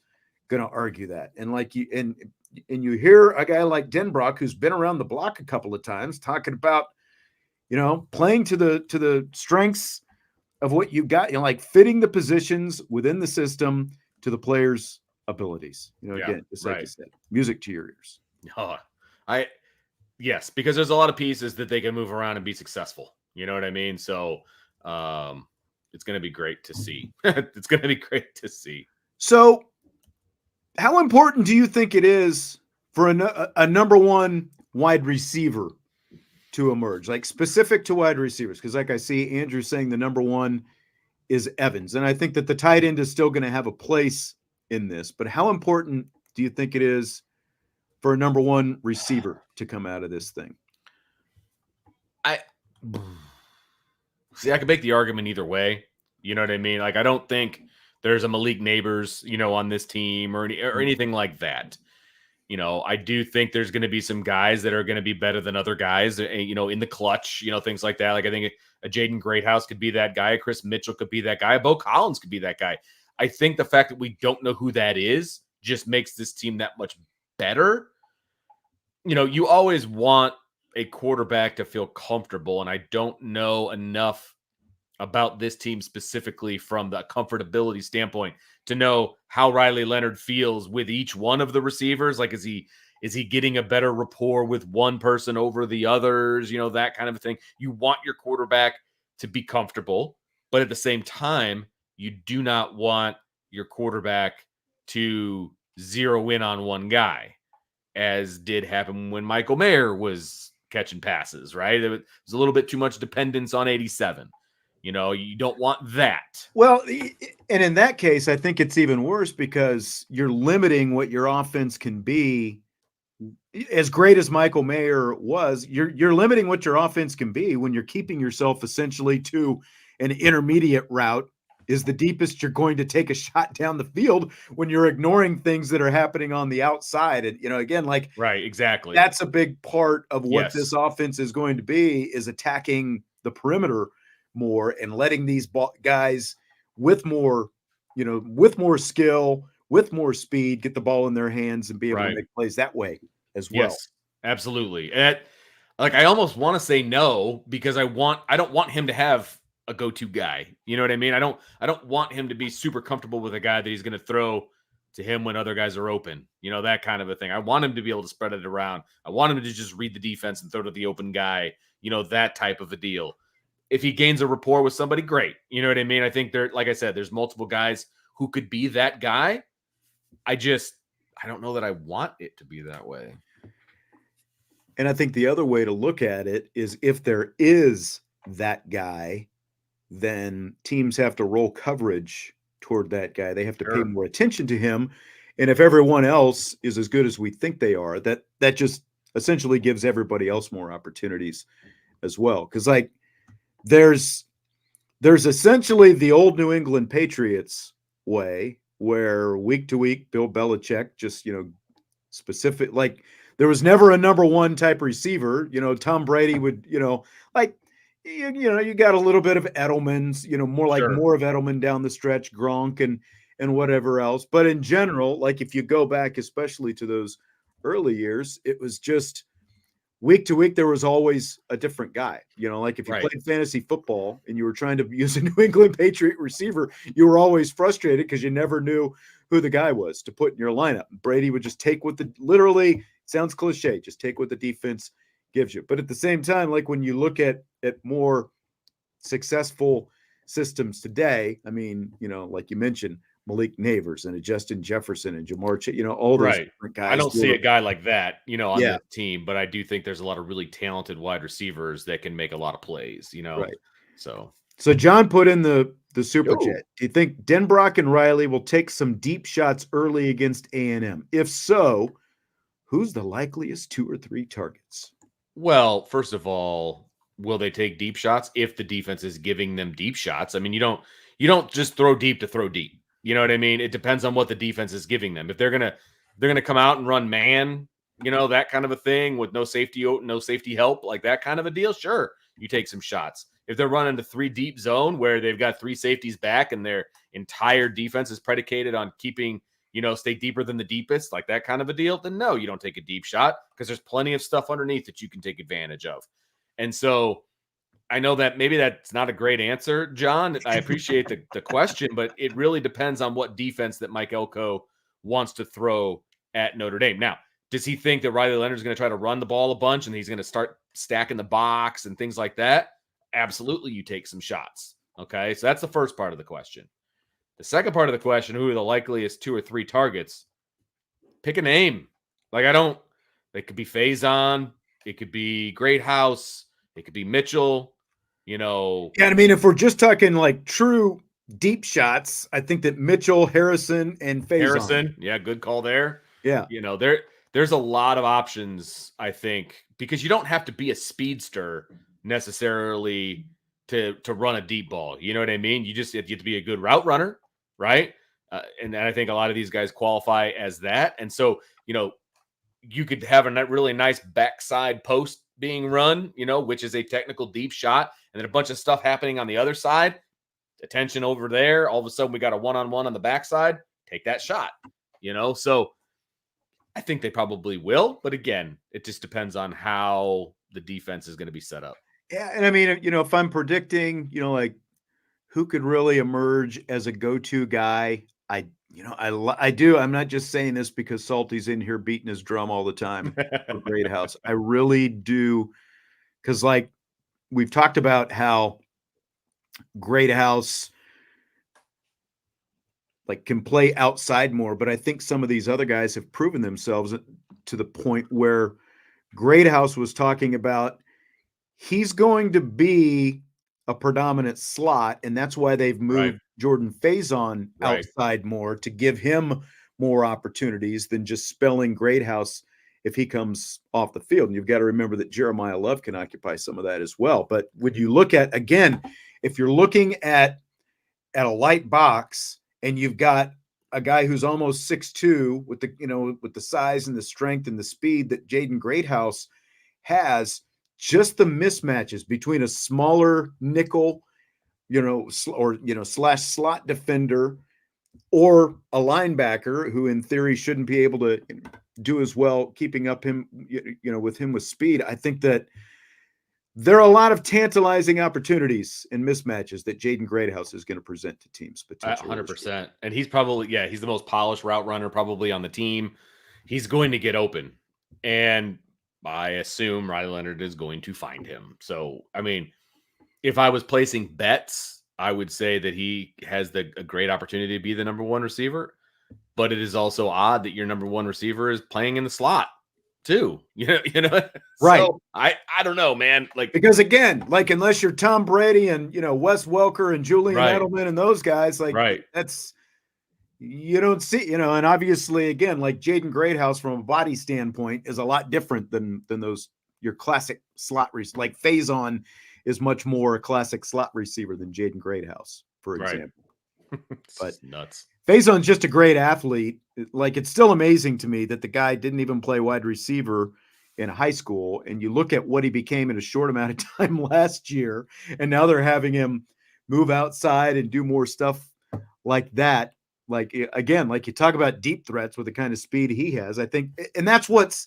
going to argue that. And you hear a guy like Denbrock, who's been around the block a couple of times, talking about, playing to the strengths of what you got, like fitting the positions within the system to the players' abilities. Again, just like you said, music to your ears. Oh, yes, because there's a lot of pieces that they can move around and be successful. You know what I mean? So, it's going to be great to see. It's going to be great to see. So how important do you think it is for a number one wide receiver to emerge, like specific to wide receivers? Because like I see Andrew saying the number one is Evans. And I think that the tight end is still going to have a place in this. But how important do you think it is for a number one receiver to come out of this thing? I could make the argument either way. You know what I mean? Like, I don't think there's a Malik Neighbors, on this team or anything like that. I do think there's going to be some guys that are going to be better than other guys, in the clutch, things like that. Like, I think a Jaden Greathouse could be that guy. A Chris Mitchell could be that guy. A Bo Collins could be that guy. I think the fact that we don't know who that is just makes this team that much better. You always want a quarterback to feel comfortable, and I don't know enough about this team specifically from the comfortability standpoint to know how Riley Leonard feels with each one of the receivers. Like, is he getting a better rapport with one person over the others? That kind of thing. You want your quarterback to be comfortable, but at the same time, you do not want your quarterback to zero in on one guy, as did happen when Michael Mayer was catching passes, right? It was a little bit too much dependence on 87. You don't want that. Well, and in that case, I think it's even worse because you're limiting what your offense can be. As great as Michael Mayer was, you're limiting what your offense can be when you're keeping yourself essentially to an intermediate route is the deepest you're going to take a shot down the field when you're ignoring things that are happening on the outside. And, again, like, right, exactly. That's a big part of what this offense is going to be, is attacking the perimeter more and letting these guys with more skill, with more speed, get the ball in their hands and be able to make plays that way as well. Yes, absolutely. And I almost want to say no, because I don't want him to have a go-to guy. You know what I mean? I don't want him to be super comfortable with a guy that he's going to throw to him when other guys are open, that kind of a thing. I want him to be able to spread it around. I want him to just read the defense and throw to the open guy, that type of a deal. If he gains a rapport with somebody, great. You know what I mean? I think like I said, there's multiple guys who could be that guy. I don't know that I want it to be that way. And I think the other way to look at it is, if there is that guy, then teams have to roll coverage toward that guy. They have to pay more attention to him. And if everyone else is as good as we think they are, that just essentially gives everybody else more opportunities as well. Because, like, there's essentially the old New England Patriots way, where week to week Bill Belichick just, specific, like, there was never a number one type receiver. Tom Brady would, you got a little bit of Edelman's, more of Edelman down the stretch, Gronk and whatever else. But in general, like, if you go back, especially to those early years, it was just week to week, there was always a different guy. Like, if you played fantasy football and you were trying to use a New England Patriot receiver, you were always frustrated because you never knew who the guy was to put in your lineup. Brady would just take literally, sounds cliche, just take what the defense gives you. But at the same time, like, when you look at more successful systems today, I mean, like you mentioned, Malik Neighbors and a Justin Jefferson and Jamar Chase, all those different guys. I don't see a guy like that, on the team, but I do think there's a lot of really talented wide receivers that can make a lot of plays, Right. So John put in the super chat. Do you think Denbrock and Riley will take some deep shots early against A&M? If so, who's the likeliest 2 or 3 targets? Well, first of all, will they take deep shots if the defense is giving them deep shots? I mean, you don't just throw deep to throw deep. You know what I mean? It depends on what the defense is giving them. If they're gonna come out and run man, that kind of a thing with no safety help, like that kind of a deal, sure, you take some shots. If they're running the 3 deep zone where they've got 3 safeties back and their entire defense is predicated on keeping, stay deeper than the deepest, like that kind of a deal, then no, you don't take a deep shot, because there's plenty of stuff underneath that you can take advantage of. And so I know that maybe that's not a great answer, John. I appreciate the question, but it really depends on what defense that Mike Elko wants to throw at Notre Dame. Now, does he think that Riley Leonard is going to try to run the ball a bunch and he's going to start stacking the box and things like that? Absolutely, you take some shots. Okay, so that's the first part of the question. The second part of the question, who are the likeliest 2 or 3 targets? Pick a name. It could be Faison. It could be Greathouse. It could be Mitchell. Yeah, I mean, if we're just talking like true deep shots, I think that Mitchell, Harrison, and Faison. Harrison, yeah, good call there. Yeah. There's a lot of options, I think, because you don't have to be a speedster necessarily to run a deep ball. You know what I mean? You have to be a good route runner, right? And I think a lot of these guys qualify as that. And so, you could have a really nice backside post being run, which is a technical deep shot, and then a bunch of stuff happening on the other side. Attention over there. All of a sudden, we got a one-on-one on the backside. Take that shot, So I think they probably will. But again, it just depends on how the defense is going to be set up. Yeah. And I mean, if I'm predicting, like who could really emerge as a go-to guy, I do. I'm not just saying this because Salty's in here beating his drum all the time for Greathouse. I really do. Because like we've talked about how Greathouse like can play outside more, but I think some of these other guys have proven themselves to the point where Greathouse was talking about he's going to be a predominant slot, and that's why they've moved Jordan Faison outside more to give him more opportunities than just spelling Greathouse if he comes off the field. And you've got to remember that Jeremiah Love can occupy some of that as well. But when you look at, again, if you're looking at a light box and you've got a guy who's almost 6'2" with the size and the strength and the speed that Jayden Greathouse has, just the mismatches between a smaller nickel, slash slot defender or a linebacker who in theory shouldn't be able to do as well keeping up him, with him with speed. I think that there are a lot of tantalizing opportunities and mismatches that Jayden Greathouse is going to present to teams. 100%. And he's probably, he's the most polished route runner probably on the team. He's going to get open. And I assume Riley Leonard is going to find him. So, I mean, if I was placing bets, I would say that he has a great opportunity to be the number one receiver. But it is also odd that your number one receiver is playing in the slot too. Right. So I don't know, man. Because again, unless you're Tom Brady and Wes Welker and Julian Edelman and those guys, that's you don't see, and obviously again, like Jayden Greathouse from a body standpoint is a lot different than those your classic slot like Faison is much more a classic slot receiver than Jayden Greathouse, for example. But nuts. Faison's just a great athlete. It's still amazing to me that the guy didn't even play wide receiver in high school. And you look at what he became in a short amount of time last year, and now they're having him move outside and do more stuff like that. Again, you talk about deep threats with the kind of speed he has, I think, and that's what's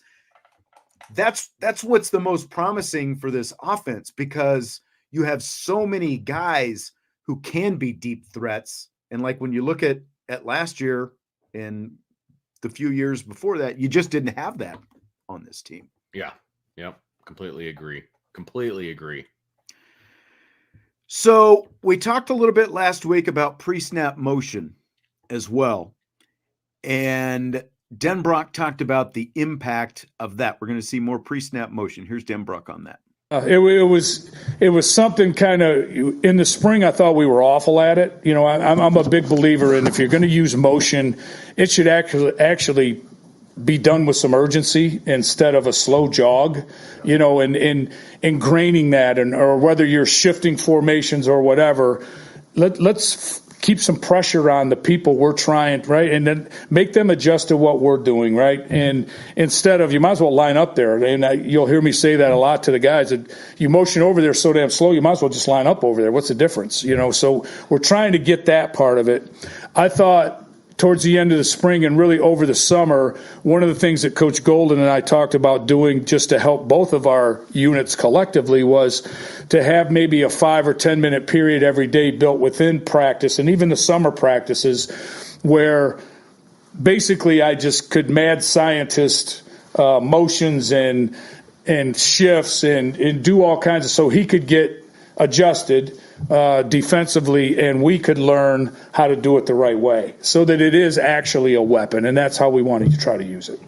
the most promising for this offense, because you have so many guys who can be deep threats. And when you look at last year and the few years before that, you just didn't have that on this team. Yeah. Yep. Completely agree. So we talked a little bit last week about pre-snap motion as well. And Denbrock talked about the impact of that. We're going to see more pre-snap motion. Here's Denbrock on that. It was something kind of in the spring. I thought we were awful at it. I'm a big believer in if you're going to use motion, it should actually be done with some urgency instead of a slow jog. And ingraining that, or whether you're shifting formations or whatever. Let's keep some pressure on the people we're trying, right? And then make them adjust to what we're doing, right? And instead of, you might as well line up there. And you'll hear me say that a lot to the guys. That you motion over there so damn slow, you might as well just line up over there. What's the difference? So we're trying to get that part of it. I thought towards the end of the spring and really over the summer, one of the things that Coach Golden and I talked about doing just to help both of our units collectively was to have maybe a 5 or 10 minute period every day built within practice and even the summer practices where basically I just could mad scientist motions and shifts and do all kinds of, so he could get adjusted defensively, and we could learn how to do it the right way so that it is actually a weapon, and that's how we wanted to try to use it.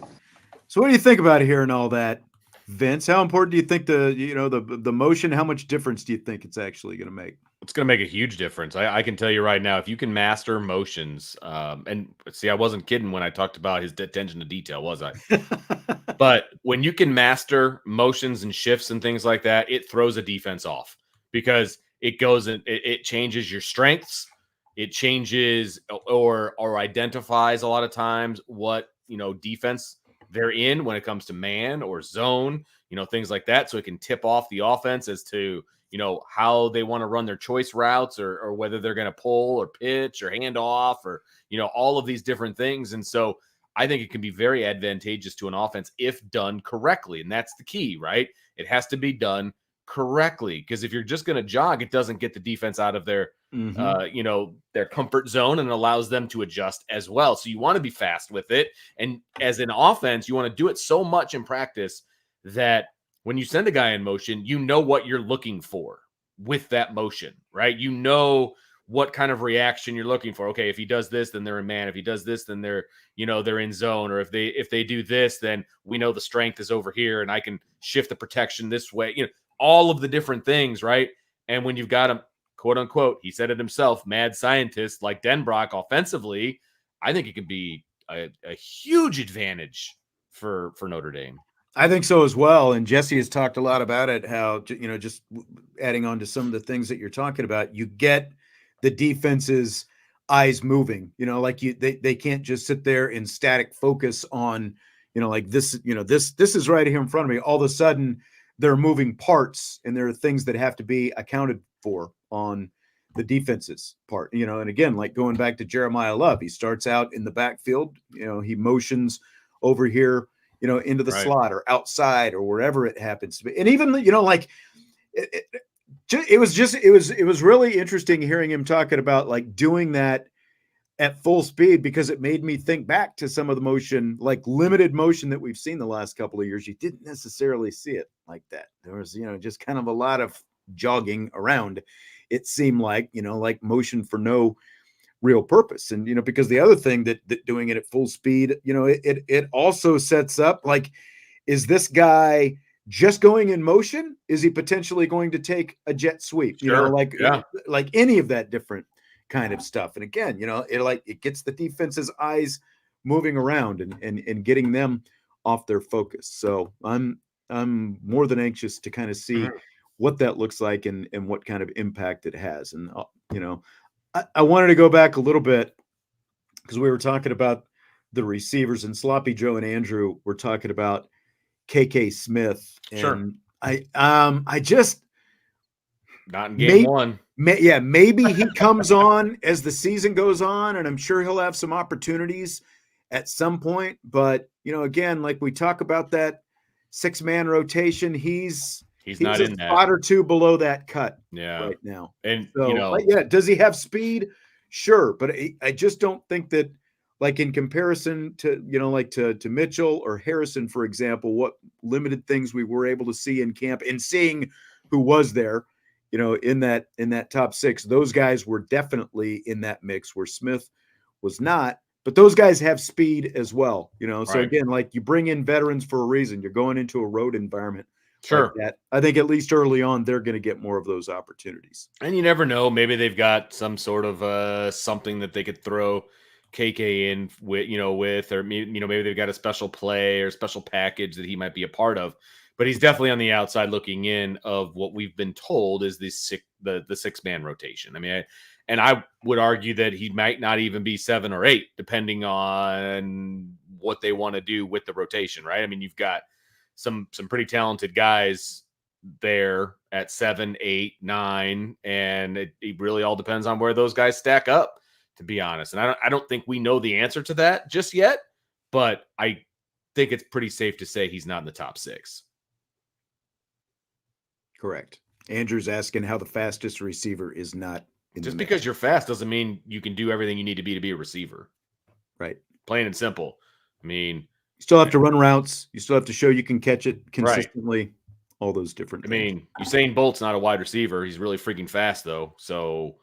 So what do you think about hearing all that, Vince? How important do you think the motion, how much difference do you think it's actually going to make? It's going to make a huge difference. I can tell you right now, if you can master motions, and see, I wasn't kidding when I talked about his attention to detail, was I? But when you can master motions and shifts and things like that, it throws a defense off because it goes and it changes your strengths. It changes or identifies a lot of times what, defense they're in when it comes to man or zone, things like that. So it can tip off the offense as to, how they want to run their choice routes or whether they're going to pull or pitch or hand off or, all of these different things. And so I think it can be very advantageous to an offense if done correctly. And that's the key, right? It has to be done correctly, because if you're just going to jog, it doesn't get the defense out of their, their comfort zone and allows them to adjust as well. So you want to be fast with it. And as an offense, you want to do it so much in practice that when you send a guy in motion, you know what you're looking for with that motion, right? You know what kind of reaction you're looking for. Okay, if he does this, then they're in man. If he does this, then they're in zone. Or if they do this, then we know the strength is over here and I can shift the protection this way. All of the different things, right? And when you've got him, quote unquote, he said it himself, mad scientist like Denbrock offensively, I think it could be a huge advantage for Notre Dame. I think so as well. And Jesse has talked a lot about it, how, just adding on to some of the things that you're talking about, you get the defense's eyes moving, they can't just sit there in static focus on, this is right here in front of me. All of a sudden there are moving parts and there are things that have to be accounted for on the defense's part, and again, like going back to Jeremiah Love, he starts out in the backfield, he motions over here, into the slot or outside or wherever it happens to be. And even, it was really interesting hearing him talking about like doing that at full speed, because it made me think back to some of the motion, like limited motion that we've seen the last couple of years. You didn't necessarily see it like that. There was, just kind of a lot of jogging around. It seemed like, like motion for no real purpose. And, because the other thing that doing it at full speed, it also sets up, like, is this guy just going in motion? Is he potentially going to take a jet sweep? Sure. Like any of that different kind of stuff. And again, it gets the defense's eyes moving around and getting them off their focus. So I'm more than anxious to kind of see what that looks like and what kind of impact it has. And, I wanted to go back a little bit because we were talking about the receivers, and Sloppy Joe and Andrew were talking about KK Smith. And sure. I just not in game one. Maybe he comes on as the season goes on, and I'm sure he'll have some opportunities at some point. But again, like we talk about that 6-man rotation, he's not in that spot or two below that cut right now. And so, does he have speed? Sure. But I just don't think that, like, in comparison to, to Mitchell or Harrison, for example, what limited things we were able to see in camp and seeing who was there, in that top 6, those guys were definitely in that mix where Smith was not. But those guys have speed as well, So again, like, you bring in veterans for a reason. You're going into a road environment. Sure. Like that. I think at least early on, they're going to get more of those opportunities. And you never know. Maybe they've got some sort of something that they could throw KK in with, or maybe they've got a special play or special package that he might be a part of. But he's definitely on the outside looking in of what we've been told is the 6-man rotation. I mean, I would argue that he might not even be 7 or 8, depending on what they want to do with the rotation, right? I mean, you've got some pretty talented guys there at 7, 8, 9, and it really all depends on where those guys stack up, to be honest. And I don't think we know the answer to that just yet, but I think it's pretty safe to say he's not in the top 6. Correct. Andrew's asking how the fastest receiver is not in just because you're fast doesn't mean you can do everything you need to be a receiver. Right. Plain and simple. I mean, you still have to run routes. You still have to show you can catch it consistently. all those different I things. mean, Usain Bolt's not a wide receiver. He's really freaking fast, though. So,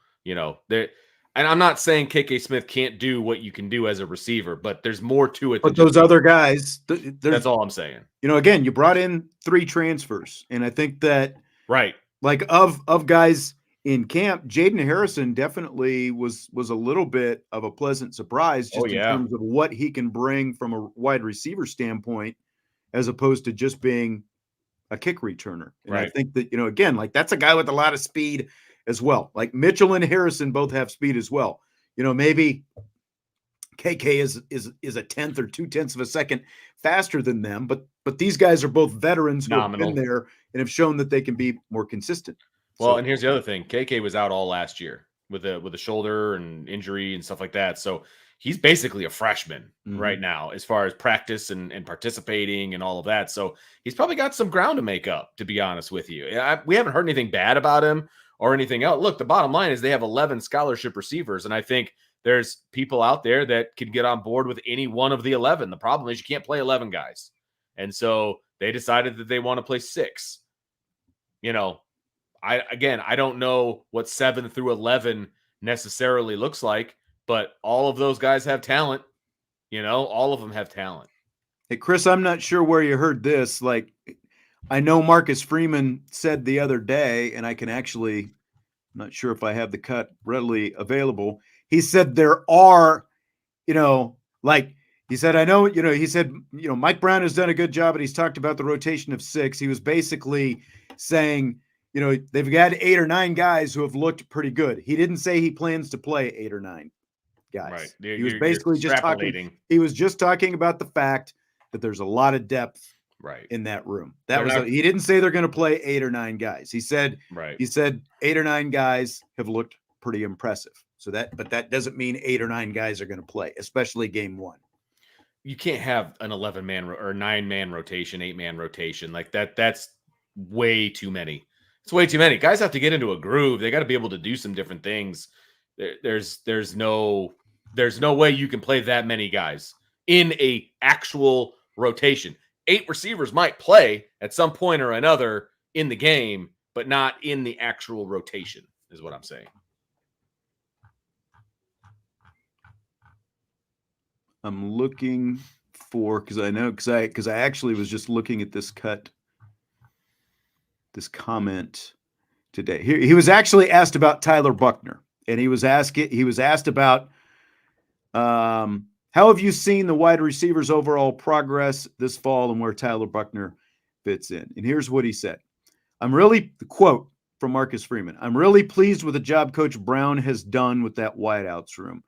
there. And I'm not saying KK Smith can't do what you can do as a receiver, but there's more to it. But those other guys, that's all I'm saying. Again, you brought in 3 transfers, and I think that right, like of guys in camp, Jayden Harrison definitely was a little bit of a pleasant surprise just in terms of what he can bring from a wide receiver standpoint, as opposed to just being a kick returner. And I think that, again, like that's a guy with a lot of speed as well. Like Mitchell and Harrison both have speed as well. Maybe KK is a 10th or 2/10 of a second faster than them, but these guys are both veterans who have been there and have shown that they can be more consistent. Well, and here's the other thing. KK was out all last year with a shoulder and injury and stuff like that. So he's basically a freshman right now as far as practice and participating and all of that. So he's probably got some ground to make up, to be honest with you. We haven't heard anything bad about him or anything else. Look, the bottom line is they have 11 scholarship receivers, and I think there's people out there that can get on board with any one of the 11. The problem is you can't play 11 guys. And so they decided that they want to play 6. I don't know what 7 through 11 necessarily looks like, but all of those guys have talent. All of them have talent. Hey, Chris, I'm not sure where you heard this. Like, I know Marcus Freeman said the other day, and I'm not sure if I have the cut readily available. He said there are, he said, I know, he said, Mike Brown has done a good job, and he's talked about the rotation of 6. He was basically saying, they've got 8 or 9 guys who have looked pretty good. He didn't say he plans to play 8 or 9 guys. Right. He was basically just talking. He was just talking about the fact that there's a lot of depth in that room. He didn't say they're going to play 8 or 9 guys. He said 8 or 9 guys have looked pretty impressive. But that doesn't mean 8 or 9 guys are going to play, especially game 1. You can't have an 11-man or 9-man rotation, 8-man rotation like that. That's way too many. It's way too many. Guys have to get into a groove. They got to be able to do some different things. There's no way you can play that many guys in a actual rotation. 8 receivers might play at some point or another in the game, but not in the actual rotation, is what I'm saying. I'm looking for, because I actually was just looking at this comment today. He was actually asked about Tyler Buckner, and he was asked about how have you seen the wide receivers' overall progress this fall and where Tyler Buckner fits in. And here's what he said. The quote from Marcus Freeman, I'm really pleased with the job Coach Brown has done with that wideouts room.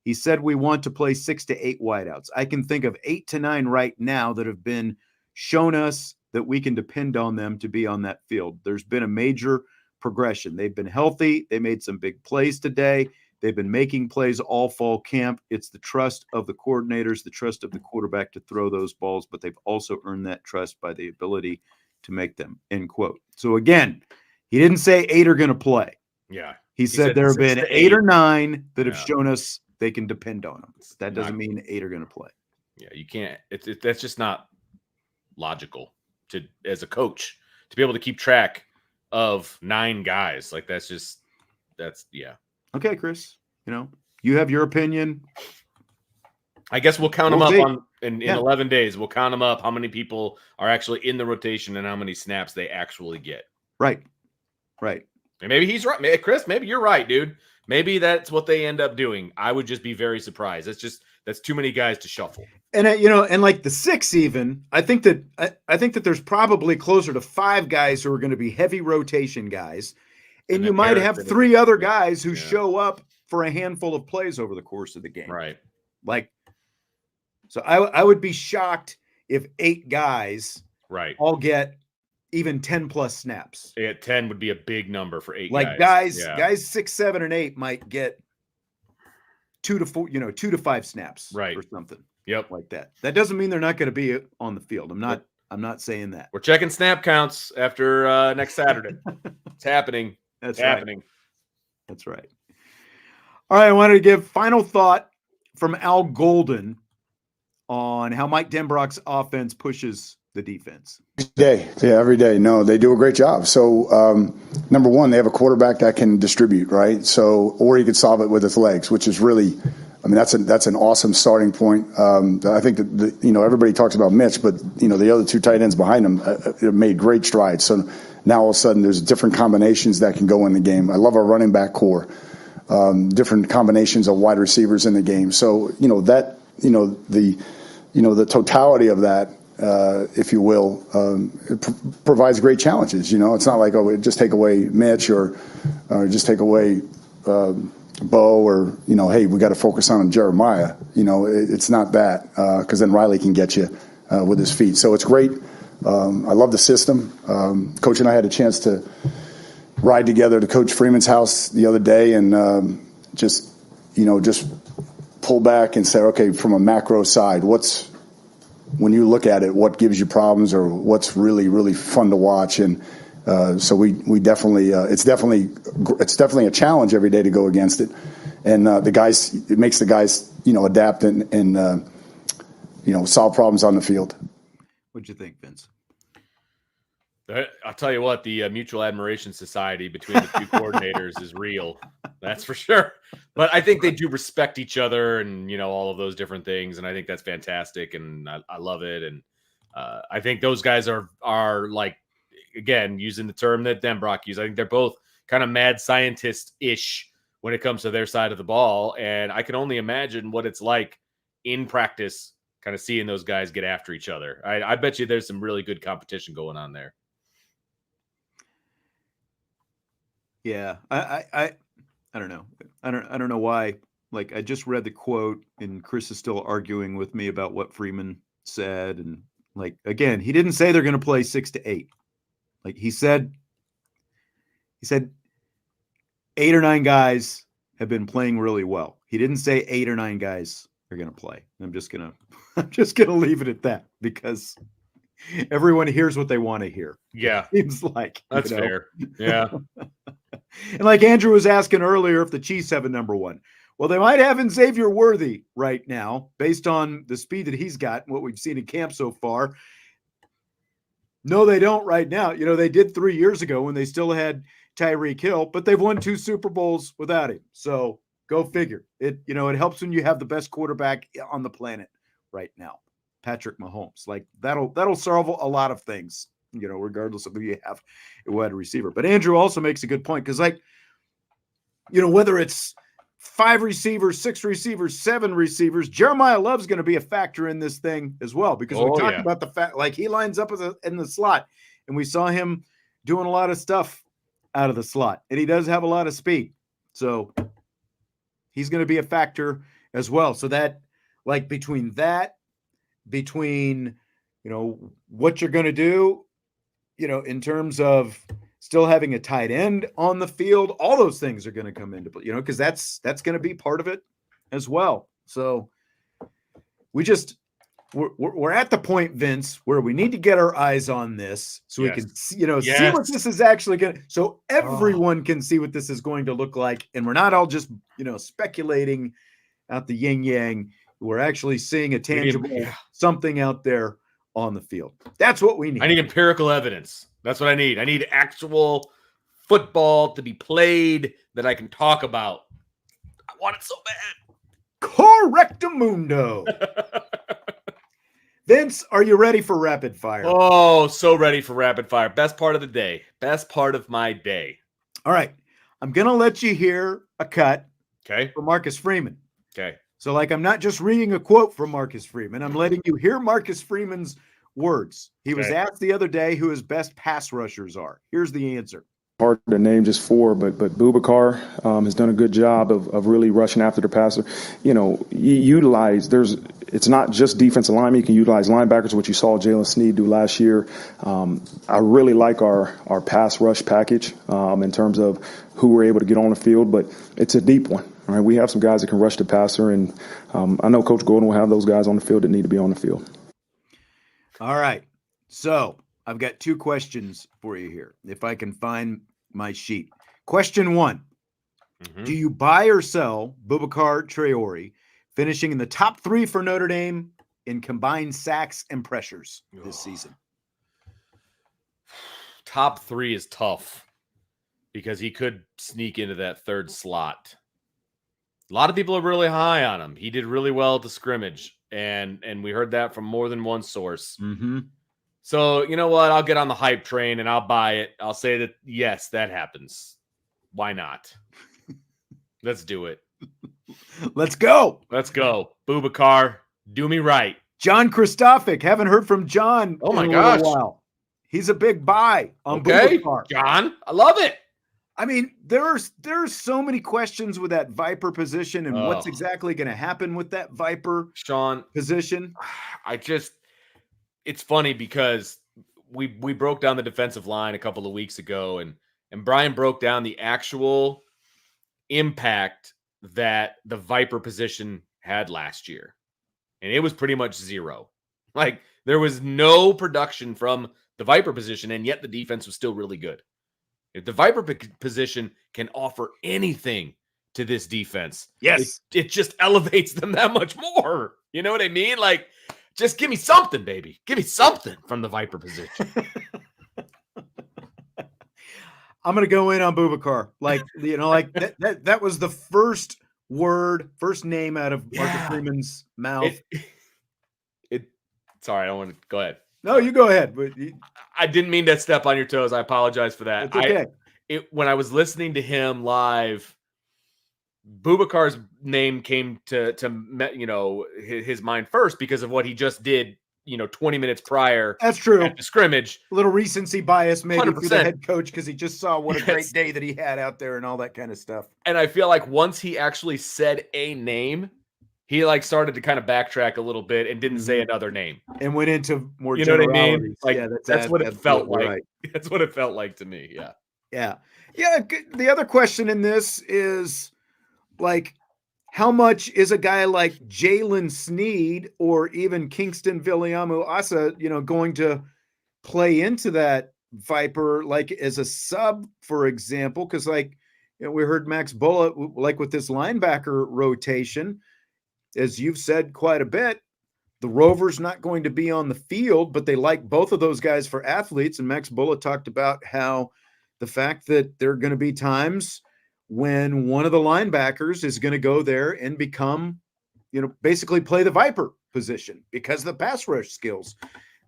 He said we want to play 6 to 8 wideouts. I can think of 8 to 9 right now that have been shown us that we can depend on them to be on that field. There's been a major progression. They've been healthy. They made some big plays today. They've been making plays all fall camp. It's the trust of the coordinators, the trust of the quarterback to throw those balls, but they've also earned that trust by the ability to make them, end quote. So again, he didn't say 8 are going to play. Yeah. He said there have been 8 or 9 that have shown us they can depend on them. That doesn't mean 8 are going to play. Yeah, you can't. That's just not logical as a coach to be able to keep track of 9 guys. Like that's Okay, Chris. You have your opinion. I guess we'll count them up in 11 days. We'll count them up. How many people are actually in the rotation and how many snaps they actually get. Right. And maybe he's right. Chris, maybe you're right, dude. Maybe that's what they end up doing. I would just be very surprised. That's too many guys to shuffle. And and like the 6 even, I think that there's probably closer to 5 guys who are going to be heavy rotation guys. And you might have 3 other guys who show up for a handful of plays over the course of the game. Right. So I would be shocked if 8 guys all get even 10 plus snaps. Yeah, 10 would be a big number for 8 guys. Guys 6, 7, and 8 might get 2 to 4, 2 to 5 snaps or something. Yep. Like that. That doesn't mean they're not going to be on the field. I'm not saying that. We're checking snap counts after next Saturday. It's happening. That's happening. That's right. All right. I wanted to give final thought from Al Golden on how Mike Denbrock's offense pushes the defense? Every day. No, they do a great job. So, number one, they have a quarterback that can distribute, right? So, or he could solve it with his legs, which is really, I mean, that's an awesome starting point. I think that everybody talks about Mitch, but the other two tight ends behind him have made great strides. So now all of a sudden there's different combinations that can go in the game. I love our running back core, different combinations of wide receivers in the game. So the totality of that. If you will, it provides great challenges. It's not like, just take away Mitch or just take away Bo or, hey, we got to focus on Jeremiah. It's not that because then Riley can get you with his feet. So it's great. I love the system. Coach and I had a chance to ride together to Coach Freeman's house the other day and just pull back and say, okay, from a macro side, when you look at it, what gives you problems or what's really, really fun to watch. And so we definitely, it's definitely a challenge every day to go against it. And it makes the guys, adapt and solve problems on the field. What'd you think, Vince? I'll tell you what, the mutual admiration society between the two coordinators is real. That's for sure. But I think they do respect each other and, all of those different things. And I think that's fantastic. And I love it. And I think those guys are like, again, using the term that Denbrock used, I think they're both kind of mad scientist-ish when it comes to their side of the ball. And I can only imagine what it's like in practice, kind of seeing those guys get after each other. I bet you there's some really good competition going on there. Yeah, I don't know. I don't know why. Like, I just read the quote, and Chris is still arguing with me about what Freeman said. And like, again, he didn't say they're going to play 6 to 8. Like he said 8 or 9 guys have been playing really well. He didn't say 8 or 9 guys are going to play. I'm just gonna leave it at that because everyone hears what they want to hear. Yeah, it seems like that's fair. Yeah. And like Andrew was asking earlier, if the Chiefs have a number one, well, they might have in Xavier Worthy right now, based on the speed that he's got and what we've seen in camp so far. No, they don't right now. They did 3 years ago when they still had Tyreek Hill, but they've won 2 Super Bowls without him. So go figure. It helps when you have the best quarterback on the planet right now, Patrick Mahomes. Like that'll solve a lot of things, regardless of who you have a wide receiver. But Andrew also makes a good point because, whether it's 5 receivers, 6 receivers, 7 receivers, Jeremiah Love's going to be a factor in this thing as well because we talked about the fact, like he lines up in the slot, and we saw him doing a lot of stuff out of the slot, and he does have a lot of speed. So he's going to be a factor as well. So that, like, between what you're going to do, in terms of still having a tight end on the field, all those things are going to come into play, because that's going to be part of it as well. So we're at the point, Vince, where we need to get our eyes on this so we can, see what this is actually going to, so everyone can see what this is going to look like. And we're not all just, speculating out the yin yang. We're actually seeing a tangible something out there on the field. That's what we need. I need empirical evidence. That's what I need. I need actual football to be played that I can talk about. I want it so bad. Correctamundo. Vince, are you ready for rapid fire? Oh, so ready for rapid fire. Best part of the day. Best part of my day. All right. I'm going to let you hear a cut for Marcus Freeman. Okay. So, I'm not just reading a quote from Marcus Freeman. I'm letting you hear Marcus Freeman's words. He was asked the other day who his best pass rushers are. Here's the answer. Hard to name just 4, but Boubacar has done a good job of really rushing after the passer. It's not just defensive linemen. You can utilize linebackers, which you saw Jalen Sneed do last year. I really like our pass rush package in terms of who we're able to get on the field, but it's a deep one. All right, we have some guys that can rush the passer, and I know Coach Gordon will have those guys on the field that need to be on the field. All right, so I've got 2 questions for you here, if I can find my sheet. Question 1, do you buy or sell Boubacar Traore finishing in the top 3 for Notre Dame in combined sacks and pressures this season? top 3 is tough because he could sneak into that third slot. A lot of people are really high on him. He did really well at the scrimmage, and we heard that from more than one source. Mm-hmm. So, you know what? I'll get on the hype train and I'll buy it. I'll say that, yes, that happens. Why not? Let's do it. Let's go. Let's go. Boubacar, do me right. John Kristofik. Haven't heard from John Oh my in a gosh. little while. He's a big buy on Okay, Boubacar. John, I love it. I mean, there's so many questions with that Viper position and what's Oh. exactly going to happen with that Viper Sean, position. It's funny because we broke down the defensive line a couple of weeks ago, and Brian broke down the actual impact that the Viper position had last year. And it was pretty much zero. Like, there was no production from the Viper position, and yet the defense was still really good. If the Viper position can offer anything to this defense, Yes. it just elevates them that much more. You know what I mean? Like, just give me something, baby. Give me something from the Viper position. I'm going to go in on Boubacar. Like, like that was the first name out of Marcus Freeman's mouth. Sorry, I don't want to go ahead. No, you go ahead. But I didn't mean to step on your toes. I apologize for that. it's okay. When I was listening to him live, Boubacar's name came to his mind first because of what he just did, 20 minutes prior. That's true. At the scrimmage. A little recency bias maybe 100%. through the head coach because he just saw what a Yes. great day that he had out there and all that kind of stuff. And I feel like once he actually said a name, he started to kind of backtrack a little bit and didn't say another name. And went into more You know what I mean? generalities. Like, Yeah, that's what it felt like. right. That's what it felt like to me. Yeah. Yeah. The other question in this is like, how much is a guy like Jaylen Sneed or even Kingston Viliamu Asa, going to play into that Viper, like as a sub, for example? Because we heard Max Bullitt, like with this linebacker rotation, as you've said quite a bit, the Rovers not going to be on the field, but they like both of those guys for athletes. And Max Bullitt talked about how the fact that there are going to be times when one of the linebackers is going to go there and become, basically play the Viper position because of the pass rush skills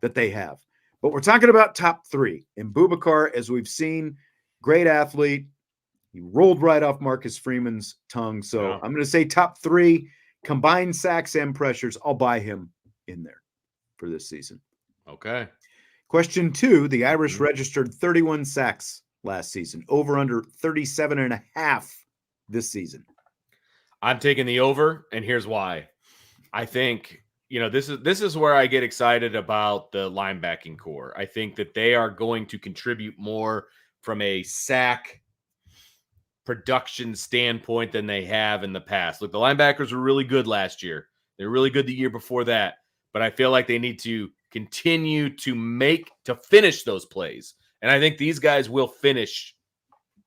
that they have. But we're talking about top 3. And Boubacar, as we've seen, great athlete. He rolled right off Marcus Freeman's tongue. So Yeah. I'm going to say top 3, combined sacks and pressures. I'll buy him in there for this season. Okay. Question 2, the Irish registered 31 sacks last season, over under 37.5 this season. I'm taking the over, and here's why. I think, this is where I get excited about the linebacking core. I think that they are going to contribute more from a sack production standpoint than they have in the past. Look, the linebackers were really good last year. They were really good the year before that, but I feel like they need to continue to finish those plays. And I think these guys will finish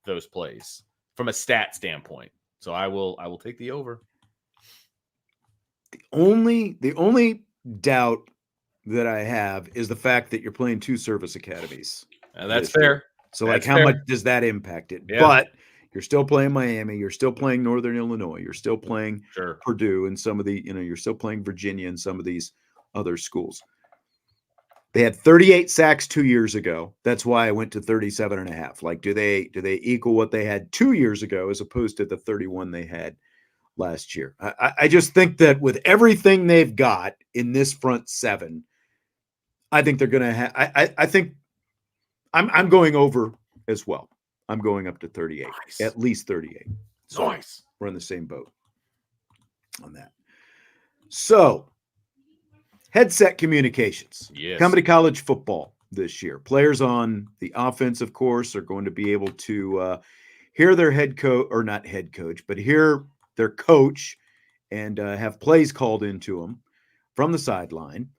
those plays from a stat standpoint. So I will take the over. The only doubt that I have is the fact that you're playing 2 service academies. That's fair. So That's how fair. much does that impact it? Yeah. But you're still playing Miami, you're still playing Northern Illinois, you're still playing Sure. Purdue and some of the, you're still playing Virginia and some of these other schools. They had 38 sacks 2 years ago. That's why I went to 37.5. Like, do they equal what they had 2 years ago as opposed to the 31 they had last year? I just think that with everything they've got in this front 7, I think they're going to have. I think I'm going over as well. I'm going up to 38, Nice. at least 38. So Nice. we're in the same boat on that. So, headset communications. Yes. Coming to college football this year. Players on the offense, of course, are going to be able to hear their head coach, or not head coach, but hear their coach and have plays called into them from the sideline.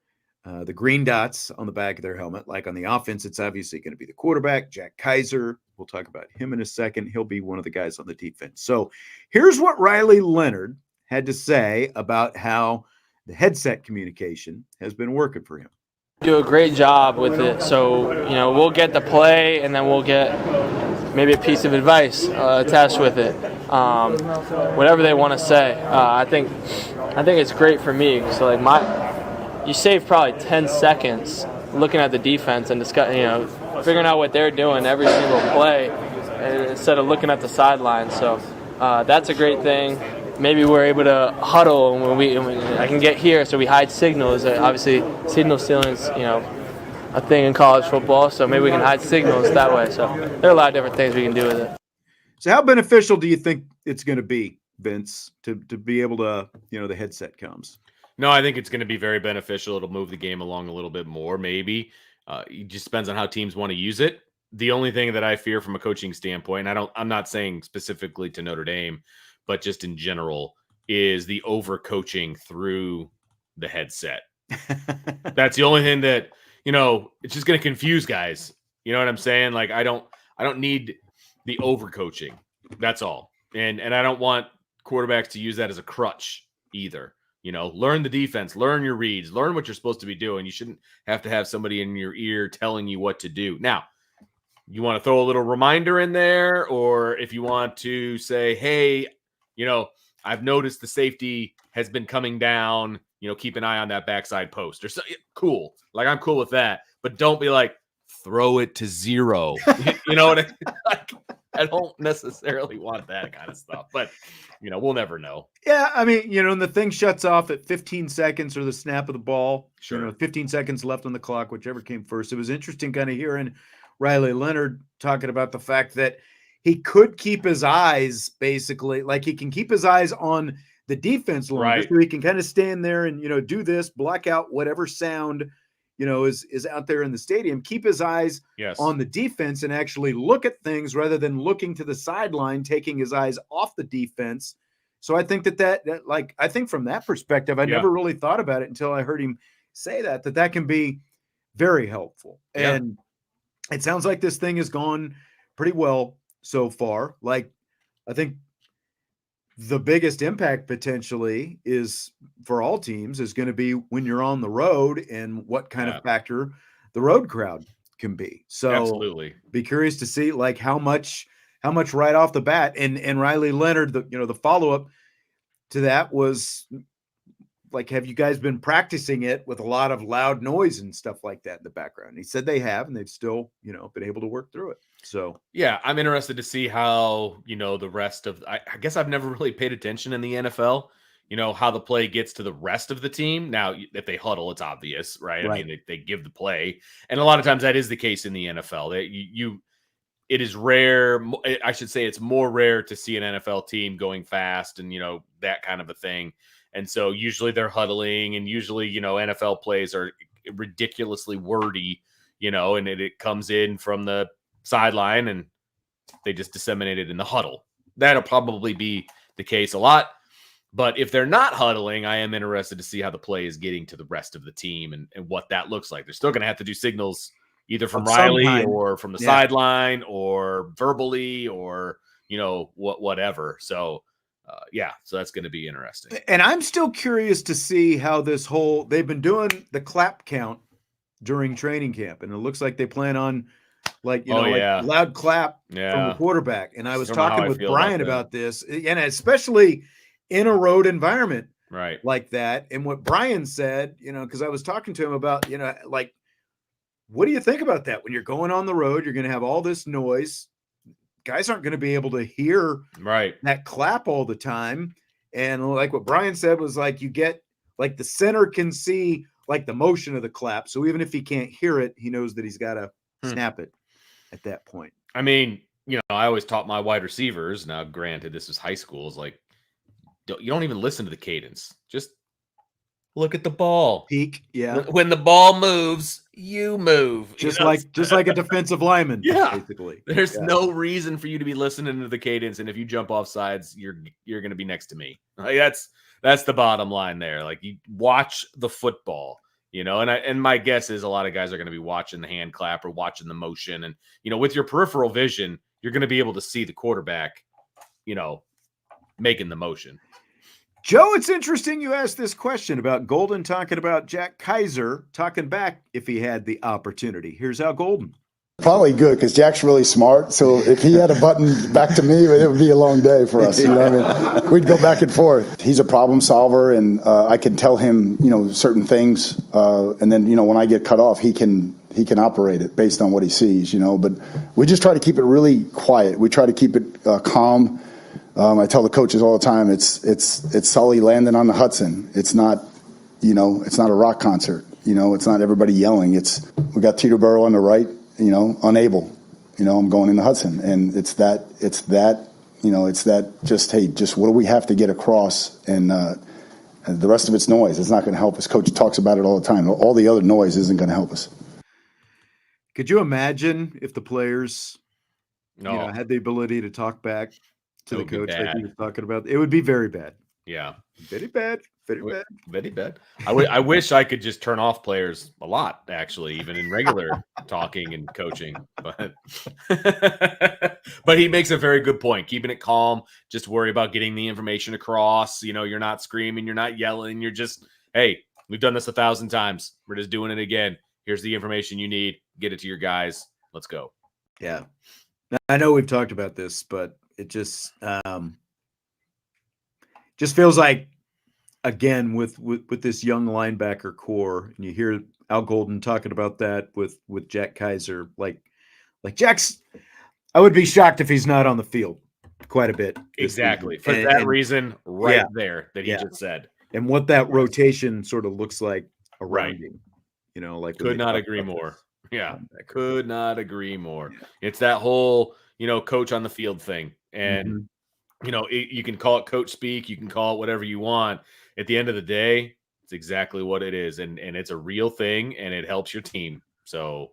The green dots on the back of their helmet, like on the offense, it's obviously going to be the quarterback, Jack Kaiser. We'll talk about him in a second. He'll be one of the guys on the defense. So here's what Riley Leonard had to say about how the headset communication has been working for him. do a great job with it. So, we'll get the play and then we'll get maybe a piece of advice attached with it. Whatever they want to say. I think it's great for me. So you save probably 10 seconds looking at the defense and figuring out what they're doing every single play instead of looking at the sidelines. So that's a great thing. Maybe we're able to huddle when I can get here, so we hide signals. Obviously, signal stealing's a thing in college football, so maybe we can hide signals that way. So there are a lot of different things we can do with it. So how beneficial do you think it's going to be, Vince, to be able to, the headset comes? No, I think it's going to be very beneficial. It'll move the game along a little bit more, maybe. It just depends on how teams want to use it. The only thing that I fear from a coaching standpoint, I'm not saying specifically to Notre Dame, but just in general, is the overcoaching through the headset. That's the only thing that, it's just going to confuse guys. You know what I'm saying? Like, I don't need the overcoaching. That's all. And I don't want quarterbacks to use that as a crutch either. Learn the defense, learn your reads, learn what you're supposed to be doing. You shouldn't have to have somebody in your ear telling you what to do. Now, you want to throw a little reminder in there, or if you want to say, hey, I've noticed the safety has been coming down, keep an eye on that backside post or so. Cool. Like, I'm cool with that, but don't be like, throw it to 0. You know what I mean? Like, I don't necessarily want that kind of stuff, but we'll never know. Yeah. I mean, and the thing shuts off at 15 seconds or the snap of the ball, Sure. 15 seconds left on the clock, whichever came first. It was interesting kind of hearing Riley Leonard talking about the fact that he could keep his eyes basically, like he can keep his eyes on the defense longer, right, so he can kind of stand there and, do this, block out whatever sound, is out there in the stadium, keep his eyes on the defense and actually look at things rather than looking to the sideline, taking his eyes off the defense. So I think that I think from that perspective, I never really thought about it until I heard him say that can be very helpful. Yeah. And it sounds like this thing has gone pretty well so far. Like, I think the biggest impact potentially is for all teams is going to be when you're on the road and what kind of factor the road crowd can be. So absolutely be curious to see like how much right off the bat. And Riley Leonard, the follow-up to that was like, have you guys been practicing it with a lot of loud noise and stuff like that in the background? He said they have, and they've still, been able to work through it. So, yeah, I'm interested to see how, the rest of, I guess I've never really paid attention in the NFL, how the play gets to the rest of the team. Now, if they huddle, it's obvious, right? I mean, they give the play. And a lot of times that is the case in the NFL. It is rare. I should say it's more rare to see an NFL team going fast and, that kind of a thing. And so usually they're huddling, and usually, NFL plays are ridiculously wordy, and it comes in from the sideline and they just disseminate it in the huddle. That'll probably be the case a lot. But if they're not huddling, I am interested to see how the play is getting to the rest of the team and what that looks like. They're still going to have to do signals either from Riley or from the sideline or verbally or, whatever. So, so that's going to be interesting. And I'm still curious to see how they've been doing the clap count during training camp. And it looks like they plan on loud clap from the quarterback. And I was talking with Brian about this, and especially in a road environment like that. And what Brian said, because I was talking to him about, what do you think about that? When you're going on the road, you're going to have all this noise. Guys aren't going to be able to hear that clap all the time. And like what Brian said was like, you get like the center can see like the motion of the clap. So even if he can't hear it, he knows that he's got to snap it at that point. I mean, I always taught my wide receivers. Now, granted, this is high school. Is like, you don't even listen to the cadence. Just look at the ball. Peek. Yeah. When the ball moves, you move. Just like a defensive lineman. Yeah. Basically. There's no reason for you to be listening to the cadence. And if you jump off sides, you're going to be next to me. Like, that's the bottom line there. Like, you watch the football, and my guess is a lot of guys are going to be watching the hand clap or watching the motion. And, with your peripheral vision, you're going to be able to see the quarterback, making the motion. Joe, it's interesting you asked this question about Golden talking about Jack Kaiser talking back if he had the opportunity. Here's Al Golden. Probably good because Jack's really smart. So if he had a button back to me, it would be a long day for us. You know what I mean? We'd go back and forth. He's a problem solver, and I can tell him, certain things, and then, when I get cut off, he can operate it based on what he sees. But we just try to keep it really quiet. We try to keep it calm. I tell the coaches all the time, it's Sully landing on the Hudson. It's not, it's not a rock concert. It's not everybody yelling. We got Teterboro on the right. Unable, I'm going in the Hudson, and it's that just what do we have to get across, and the rest of it's noise. It's not going to help us. Coach talks about it all the time. All the other noise isn't going to help us. Could you imagine if the players, had the ability to talk back to the coach like he was talking about? It would be very bad. Yeah, very bad. Very bad. Very bad. I wish I could just turn off players a lot, actually, even in regular talking and coaching. But but he makes a very good point. Keeping it calm, just worry about getting the information across. You're not screaming, you're not yelling. You're just, hey, we've done this 1,000 times. We're just doing it again. Here's the information you need. Get it to your guys. Let's go. Yeah. I know we've talked about this, but it just feels like, again, with this young linebacker core, and you hear Al Golden talking about that with Jack Kaiser, like Jack's, I would be shocked if he's not on the field quite a bit. Exactly. For that reason there that he just said. And what that rotation sort of looks like around him. Like could not agree more. Yeah. Could not agree more. Yeah. It's that whole, coach on the field thing. And you can call it coach speak, you can call it whatever you want. At the end of the day, it's exactly what it is. And it's a real thing, and it helps your team. So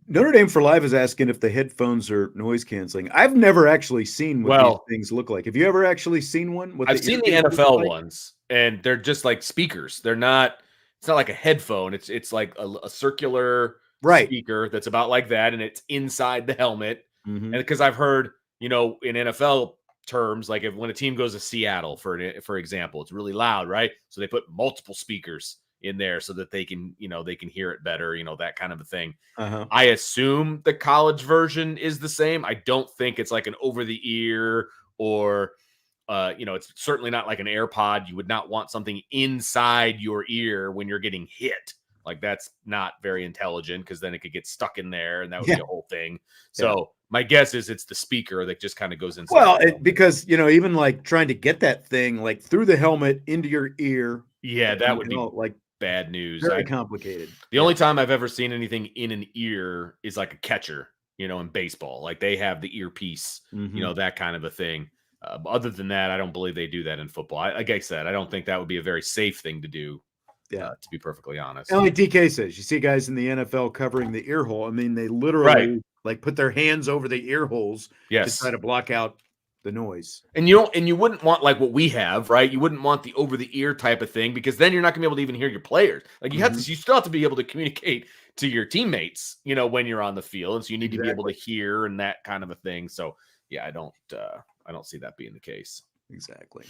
Notre Dame for Life is asking if the headphones are noise canceling. I've never actually seen what these things look like. Have you ever actually seen one? I've seen the NFL ones, and they're just like speakers. They're not, it's not like a headphone. It's like a circular speaker that's about like that, and it's inside the helmet. And because I've heard, in NFL terms, like when a team goes to Seattle, for example, it's really loud, right? So they put multiple speakers in there so that they can hear it better, that kind of a thing. I assume the college version is the same. I don't think it's like an over the ear or it's certainly not like an AirPod. You would not want something inside your ear when you're getting hit. Like, that's not very intelligent, because then it could get stuck in there, and that would be a whole thing. So my guess is it's the speaker that just kind of goes inside. Well, because, even like trying to get that thing like through the helmet into your ear. Yeah, that would be like bad news. Very complicated. The only time I've ever seen anything in an ear is like a catcher, in baseball. Like, they have the earpiece, that kind of a thing. Other than that, I don't believe they do that in football. Like I said, I don't think that would be a very safe thing to do. To be perfectly honest. And like DK says, you see guys in the NFL covering the ear hole. I mean, they literally like put their hands over the ear holes to try to block out the noise. And you wouldn't want like what we have, right? You wouldn't want the over the ear type of thing, because then you're not gonna be able to even hear your players. Like, you still have to be able to communicate to your teammates, when you're on the field. And so you need to be able to hear and that kind of a thing. So yeah, I don't see that being the case. Exactly.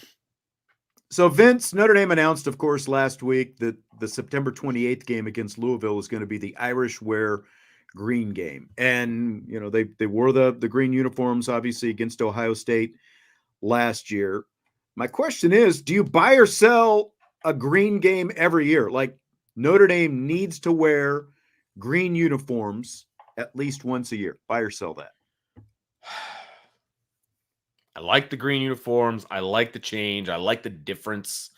So Vince, Notre Dame announced, of course, last week that the September 28th game against Louisville is going to be the Irish wear green game. And, they wore the green uniforms, obviously, against Ohio State last year. My question is, do you buy or sell a green game every year? Like, Notre Dame needs to wear green uniforms at least once a year. Buy or sell that? I like the green uniforms. I like the change. I like the difference,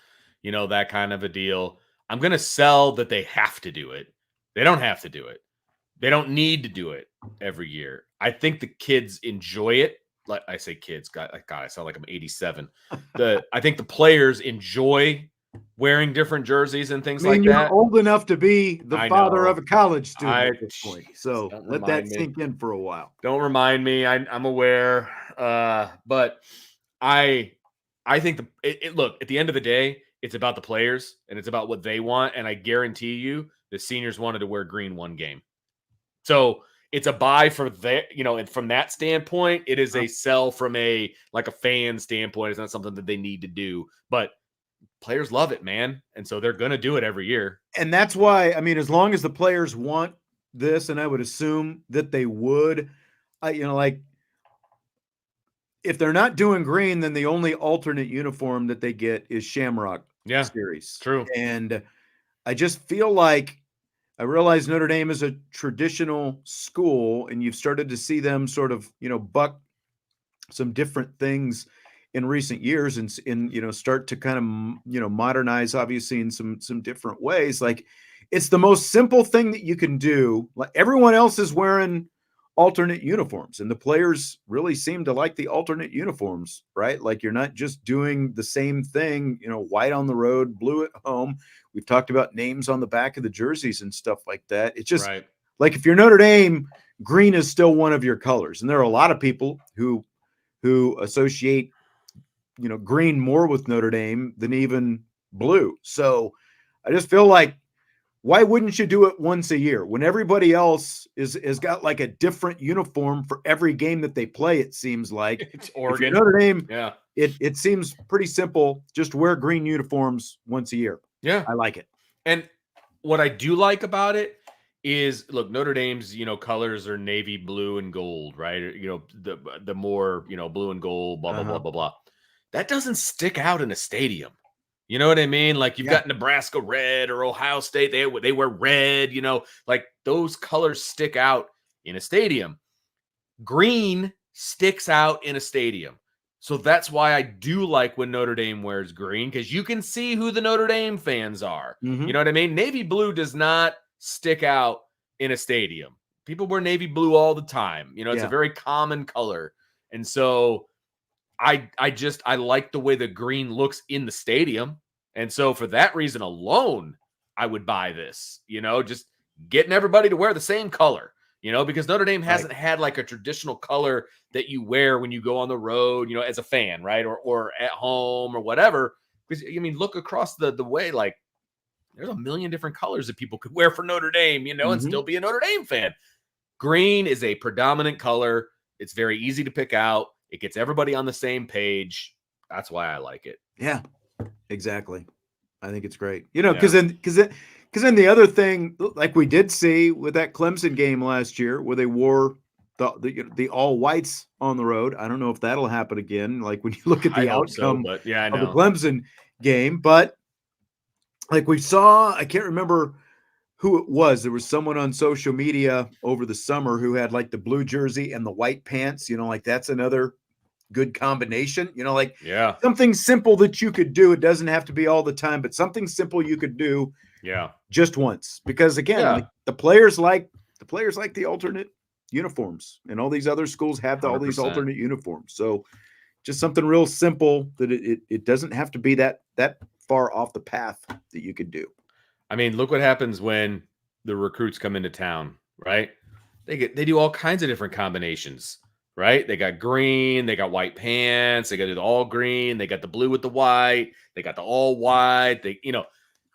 that kind of a deal. I'm going to sell that they have to do it. They don't have to do it. They don't need to do it every year. I think the kids enjoy it. Like I say kids, God, I sound like I'm 87. I think the players enjoy wearing different jerseys and things like you're that. Old enough to be the father of a college student at this point. So let that sink in for a while. Don't remind me. I'm aware. But I think look, at the end of the day, it's about the players and it's about what they want. And I guarantee you the seniors wanted to wear green one game. So it's a buy for that, and from that standpoint, it is a sell from a fan standpoint. It's not something that they need to do, but players love it, man. And so they're going to do it every year. And that's why, I mean, as long as the players want this, and I would assume that they would, if they're not doing green, then the only alternate uniform that they get is Shamrock Series. True. And I just feel like, I realize Notre Dame is a traditional school, and you've started to see them sort of, buck some different things in recent years and start to kind of, modernize, obviously, in some different ways. Like, it's the most simple thing that you can do. Like, everyone else is wearing alternate uniforms, and the players really seem to like the alternate uniforms, right? Like, you're not just doing the same thing, white on the road, blue at home. We've talked about names on the back of the jerseys and stuff like that. It's just like, if you're Notre Dame, green is still one of your colors. And there are a lot of people who associate, green more with Notre Dame than even blue. So I just feel like, why wouldn't you do it once a year when everybody else is got like a different uniform for every game that they play? It seems like it's Oregon. Notre Dame, yeah. It seems pretty simple. Just wear green uniforms once a year. Yeah, I like it. And what I do like about it is, look, Notre Dame's colors are navy blue and gold, right? The more blue and gold, blah blah blah blah blah. That doesn't stick out in a stadium. You know what I mean? Like, you've got Nebraska red or Ohio State. They wear red, like those colors stick out in a stadium. Green sticks out in a stadium. So that's why I do like when Notre Dame wears green, because you can see who the Notre Dame fans are. Mm-hmm. You know what I mean? Navy blue does not stick out in a stadium. People wear navy blue all the time. It's a very common color. And so I like the way the green looks in the stadium. And so for that reason alone, I would buy this, just getting everybody to wear the same color, because Notre Dame hasn't had like a traditional color that you wear when you go on the road, as a fan, right? Or at home or whatever. Because, look across the way, like, there's a million different colors that people could wear for Notre Dame, and still be a Notre Dame fan. Green is a predominant color. It's very easy to pick out. It gets everybody on the same page. That's why I like it. Yeah, exactly. I think it's great. Because then the other thing, like we did see with that Clemson game last year, where they wore the all whites on the road. I don't know if that'll happen again. Like, when you look at the outcome but yeah, I of know. the Clemson game, but like we saw, I can't remember who it was. There was someone on social media over the summer who had like the blue jersey and the white pants. Like, that's another good combination. Something simple that you could do. It doesn't have to be all the time, but something simple you could do. Just once, because again, like, the players like the alternate uniforms, and all these other schools have all these alternate uniforms. So just something real simple that it doesn't have to be that far off the path that you could do. I mean, look what happens when the recruits come into town, right? They do all kinds of different combinations, right? They got green, they got white pants, they got it all green, they got the blue with the white, they got the all white.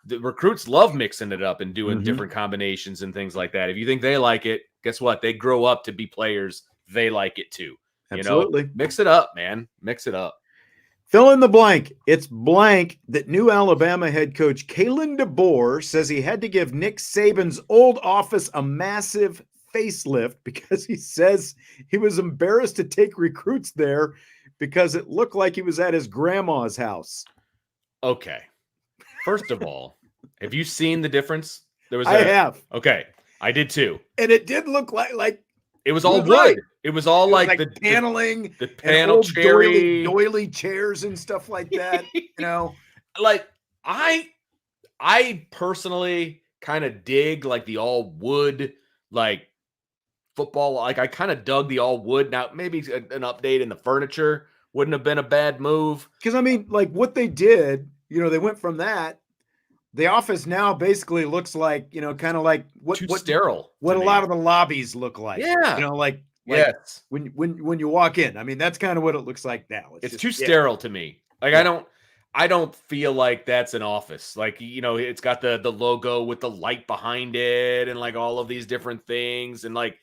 The recruits love mixing it up and doing different combinations and things like that. If you think they like it, guess what? They grow up to be players. They like it too. Absolutely. Mix it up, man. Mix it up. Fill in the blank. It's blank that new Alabama head coach Kalen DeBoer says he had to give Nick Saban's old office a massive facelift because he says he was embarrassed to take recruits there because it looked like he was at his grandma's house. Okay. First of all, have you seen the difference? I have. Okay. I did too. And it did look like it was all wood. Right. It was all like the paneling, the panel cherry doily chairs and stuff like that. Like I personally kind of dig like the all wood, like football. Like, I kind of dug the all wood. Now maybe an update in the furniture wouldn't have been a bad move. Because like what they did, they went from that. The office now basically looks like, kind of like what sterile. What a lot of the lobbies look like. Yeah. Like yes. When you walk in. I mean, that's kind of what it looks like now. It's just too sterile to me. Like, I don't feel like that's an office. Like, it's got the logo with the light behind it and like all of these different things. And like,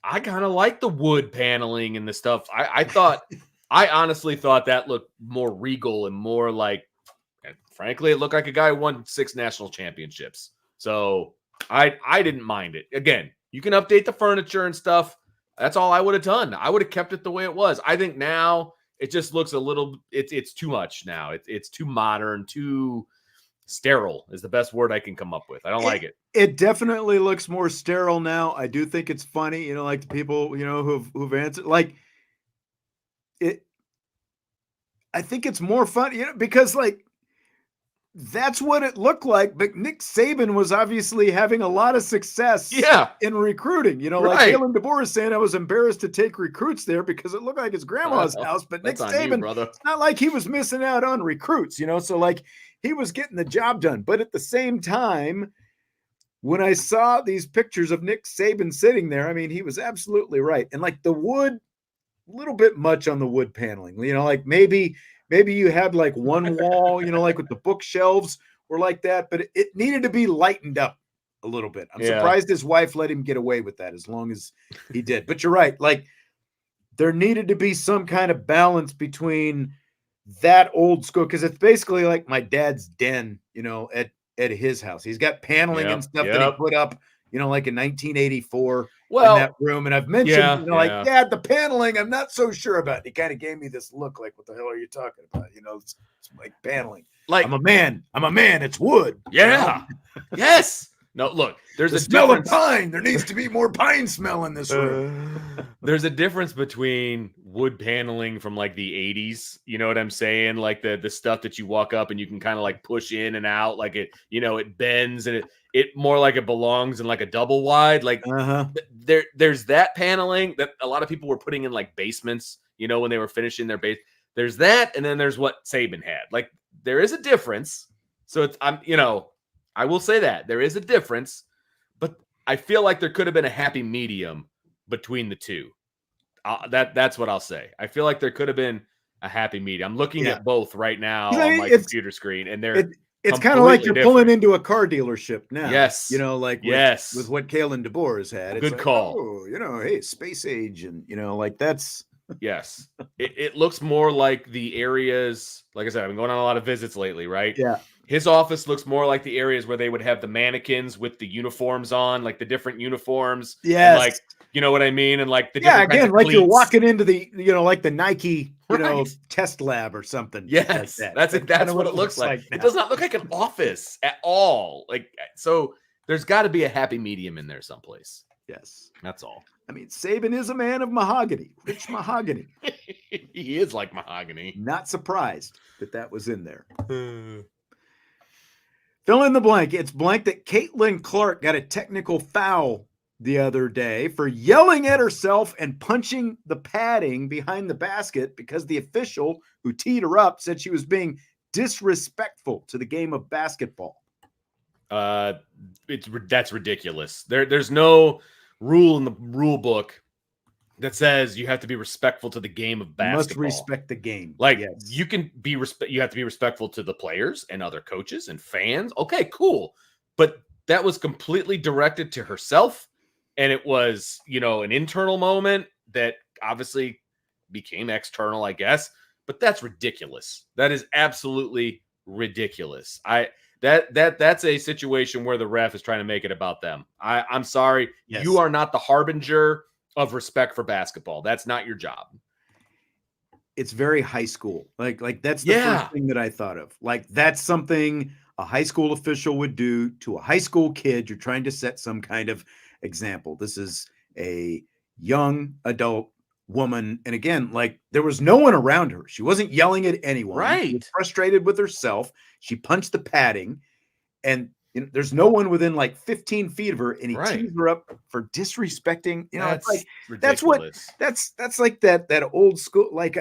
I kind of like the wood paneling and the stuff. I honestly thought that looked more regal and more like, and frankly, it looked like a guy who won 6 national championships. So I didn't mind it. Again, you can update the furniture and stuff. That's all I would have done. I would have kept it the way it was. I think now it just looks a little, it's too much now. It's too modern, too sterile is the best word I can come up with. I don't like it. It definitely looks more sterile now. I do think it's funny, like the people, who've answered, like it. I think it's more fun, because like that's what it looked like. But Nick Saban was obviously having a lot of success in recruiting. Like Kalen DeBoer is saying, I was embarrassed to take recruits there because it looked like his grandma's house. But Nick Saban, it's not like he was missing out on recruits, so like he was getting the job done. But at the same time, when I saw these pictures of Nick Saban sitting there, I mean, he was absolutely right. And like the wood, a little bit much on the wood paneling, like maybe you had like one wall, like with the bookshelves or like that, but it needed to be lightened up a little bit. I'm surprised his wife let him get away with that as long as he did. But you're right. Like there needed to be some kind of balance between that old school, because it's basically like my dad's den, at his house. He's got paneling and stuff that he put up, like in 1984 in that room. And I've mentioned, like, Dad, the paneling, I'm not so sure about. He kind of gave me this look like, what the hell are you talking about? It's like paneling. Like, I'm a man. It's wood. Yeah. Yes. No, look, there's a smell of pine. There needs to be more pine smell in this room. There's a difference between wood paneling from like the 80s. You know what I'm saying? Like the stuff that you walk up and you can kind of like push in and out, like it, it bends and it more like it belongs in like a double wide. Like there's that paneling that a lot of people were putting in like basements, when they were finishing their base. There's that, and then there's what Saban had. Like there is a difference. So it's I will say that there is a difference, but I feel like there could have been a happy medium between the two. That's what I'll say. I feel like there could have been a happy medium. I'm looking at both right now on my computer screen, and it's kind of like you're pulling into a car dealership now. Yes, with what Kalen DeBoer has had. It's good like, call. Oh, hey, space age, and like that's. Yes, it looks more like the areas. Like I said, I've been going on a lot of visits lately, right? Yeah. His office looks more like the areas where they would have the mannequins with the uniforms on, like the different uniforms. Yes. Like, you know what I mean? And like the different kinds of like cleats. you're walking into the, like the Nike, test lab or something. Yes. Like that's what it looks like. It does not look like an office at all. Like, so there's got to be a happy medium in there someplace. Yes. That's all. I mean, Saban is a man of mahogany, rich mahogany. He is like mahogany. Not surprised that was in there. Fill in the blank. It's blank that Caitlin Clark got a technical foul the other day for yelling at herself and punching the padding behind the basket because the official who teed her up said she was being disrespectful to the game of basketball. That's ridiculous. There's no rule in the rule book that says you have to be respectful to the game of basketball. You must respect the game. Like you can be you have to be respectful to the players and other coaches and fans. Okay, cool. But that was completely directed to herself. And it was, an internal moment that obviously became external, I guess. But that's ridiculous. That is absolutely ridiculous. That's a situation where the ref is trying to make it about them. I'm sorry. Yes. You are not the harbinger of respect for basketball. That's not your job. It's very high school. Like that's the first thing that I thought of. Like that's something a high school official would do to a high school kid. You're trying to set some kind of example. This is a young adult woman. And again, like there was no one around her. She wasn't yelling at anyone. Right. She was frustrated with herself. She punched the padding and there's no one within like 15 feet of her, and he tees her up for disrespecting. That's it's like ridiculous. That's like that old school. Like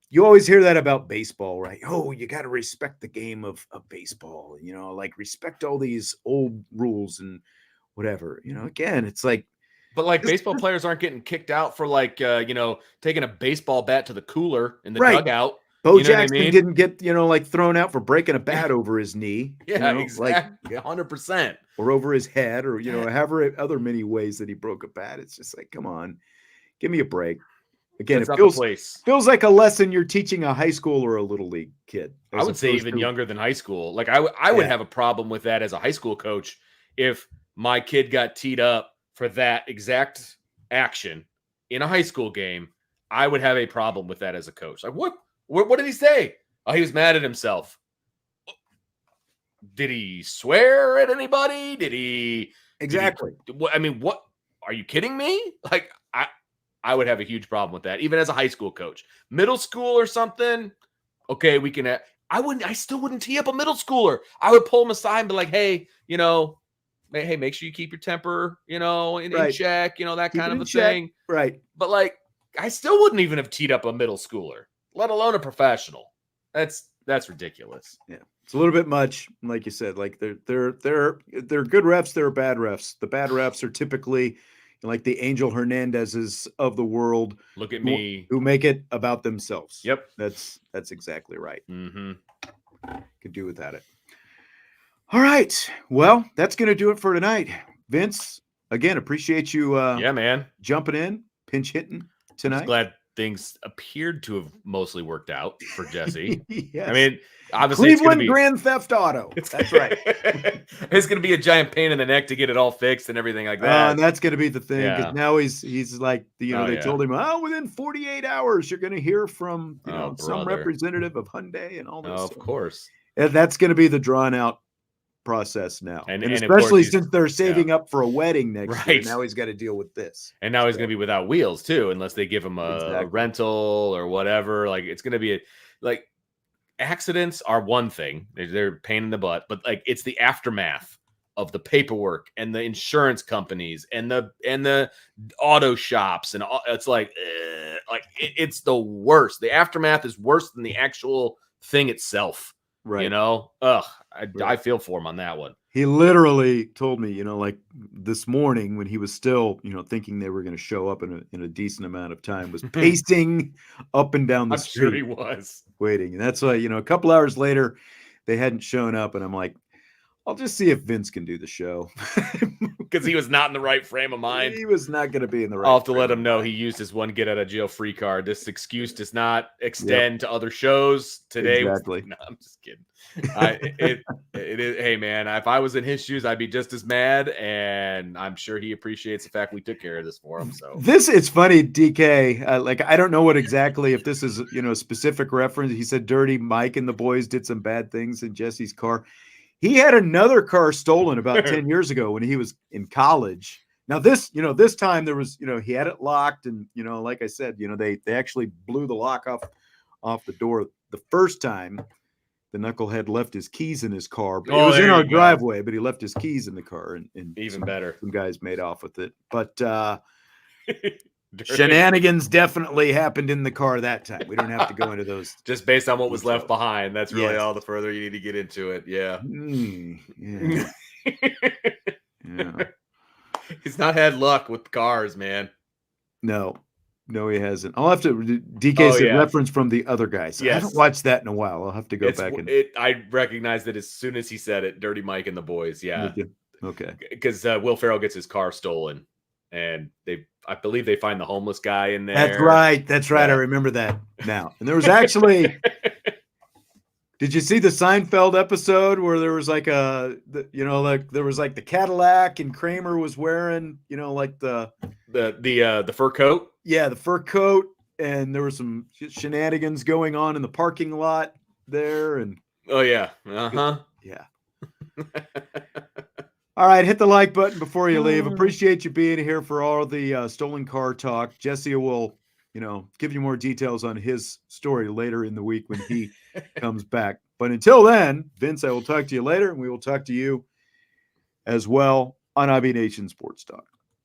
you always hear that about baseball, right? Oh, you got to respect the game of baseball. Like respect all these old rules and whatever. Again, it's like. But like baseball players aren't getting kicked out for like taking a baseball bat to the cooler in the dugout. Bo You know what I Jackson mean? didn't get, like thrown out for breaking a bat over his knee. Yeah, like, exactly. 100%. or over his head, or however other many ways that he broke a bat. It's just like, come on, give me a break. Again, That's it not feels the place. like a lesson you're teaching a high school or a little league kid. I would say even younger than high school. Like I would have a problem with that as a high school coach if my kid got teed up for that exact action in a high school game. I would have a problem with that as a coach. Like what did he say? Oh, he was mad at himself. Did he swear at anybody? Did he exactly? I mean, what are you kidding me? Like I would have a huge problem with that, even as a high school coach. Middle school or something, okay, we can. I still wouldn't tee up a middle schooler. I would pull him aside and be like, hey, hey, make sure you keep your temper, in check, that Keep kind it of in a check. thing. Right. But like, I still wouldn't even have teed up a middle schooler, let alone a professional. That's ridiculous. Yeah. It's a little bit much, like you said. Like they're good refs, they're bad refs. The bad refs are typically like the Angel Hernandezes of the world. Look at me, who make it about themselves. Yep, that's exactly right. Mm-hmm. Could do without it. All right, well, that's going to do it for tonight. Vince, again, appreciate you. Yeah, man, jumping in, pinch hitting tonight. I'm glad things appeared to have mostly worked out for Jesse. Yes. I mean, obviously, Cleveland Grand Theft Auto. That's right. It's going to be a giant pain in the neck to get it all fixed and everything like that. And that's going to be the thing. Yeah. Now he's like, they told him, within 48 hours, you're going to hear from some representative of Hyundai and all this. Of course. And that's going to be the drawn out process now. And of especially course since they're saving up for a wedding next year. Now he's got to deal with this. And now he's going to be without wheels too, unless they give him a rental or whatever. Like it's going to be accidents are one thing. They're a pain in the butt, but like it's the aftermath of the paperwork and the insurance companies and the auto shops. And it's it's the worst. The aftermath is worse than the actual thing itself. Right. I feel for him on that one. He literally told me, like this morning when he was still, thinking they were going to show up in a decent amount of time, was pacing up and down the street. I'm sure he was waiting. And that's why, a couple hours later, they hadn't shown up. And I'm like, I'll just see if Vince can do the show. Because he was not in the right frame of mind. He was not going to be in the right I'll have to let him know he used his one get out of jail free card. This excuse does not extend to other shows. Today exactly. No, I'm just kidding. It is. Hey man, if I was in his shoes, I'd be just as mad, and I'm sure he appreciates the fact we took care of this for him. So it's funny, DK. I don't know what exactly if this is a specific reference. He said Dirty Mike and the boys did some bad things in Jesse's car. He had another car stolen about 10 years ago when he was in college. Now this time there was, he had it locked, and like I said, they actually blew the lock off the door the first time. The knucklehead left his keys in his car. But it was in our driveway, but he left his keys in the car, and even better. Some guys made off with it. But shenanigans definitely happened in the car that time. We don't have to go into those. Just based on what was left behind. That's really all the further you need to get into it. Yeah. Yeah. He's not had luck with cars, man. No, he hasn't. I'll have to. DK said reference from the other guys. Yes. I haven't watched that in a while. I'll have to go back and. I recognized it as soon as he said it. Dirty Mike and the boys. Yeah. Okay. Because Will Ferrell gets his car stolen, and I believe they find the homeless guy in there. That's right. I remember that now. And there was actually. Did you see the Seinfeld episode where there was there was the Cadillac and Kramer was wearing, the fur coat? Yeah, the fur coat, and there were some shenanigans going on in the parking lot there, and oh yeah. Uh-huh. Yeah. All right, hit the like button before you leave. Appreciate you being here for all the stolen car talk. Jesse will, give you more details on his story later in the week when he comes back. But until then, Vince, I will talk to you later, and we will talk to you as well on IB Nation Sports Talk.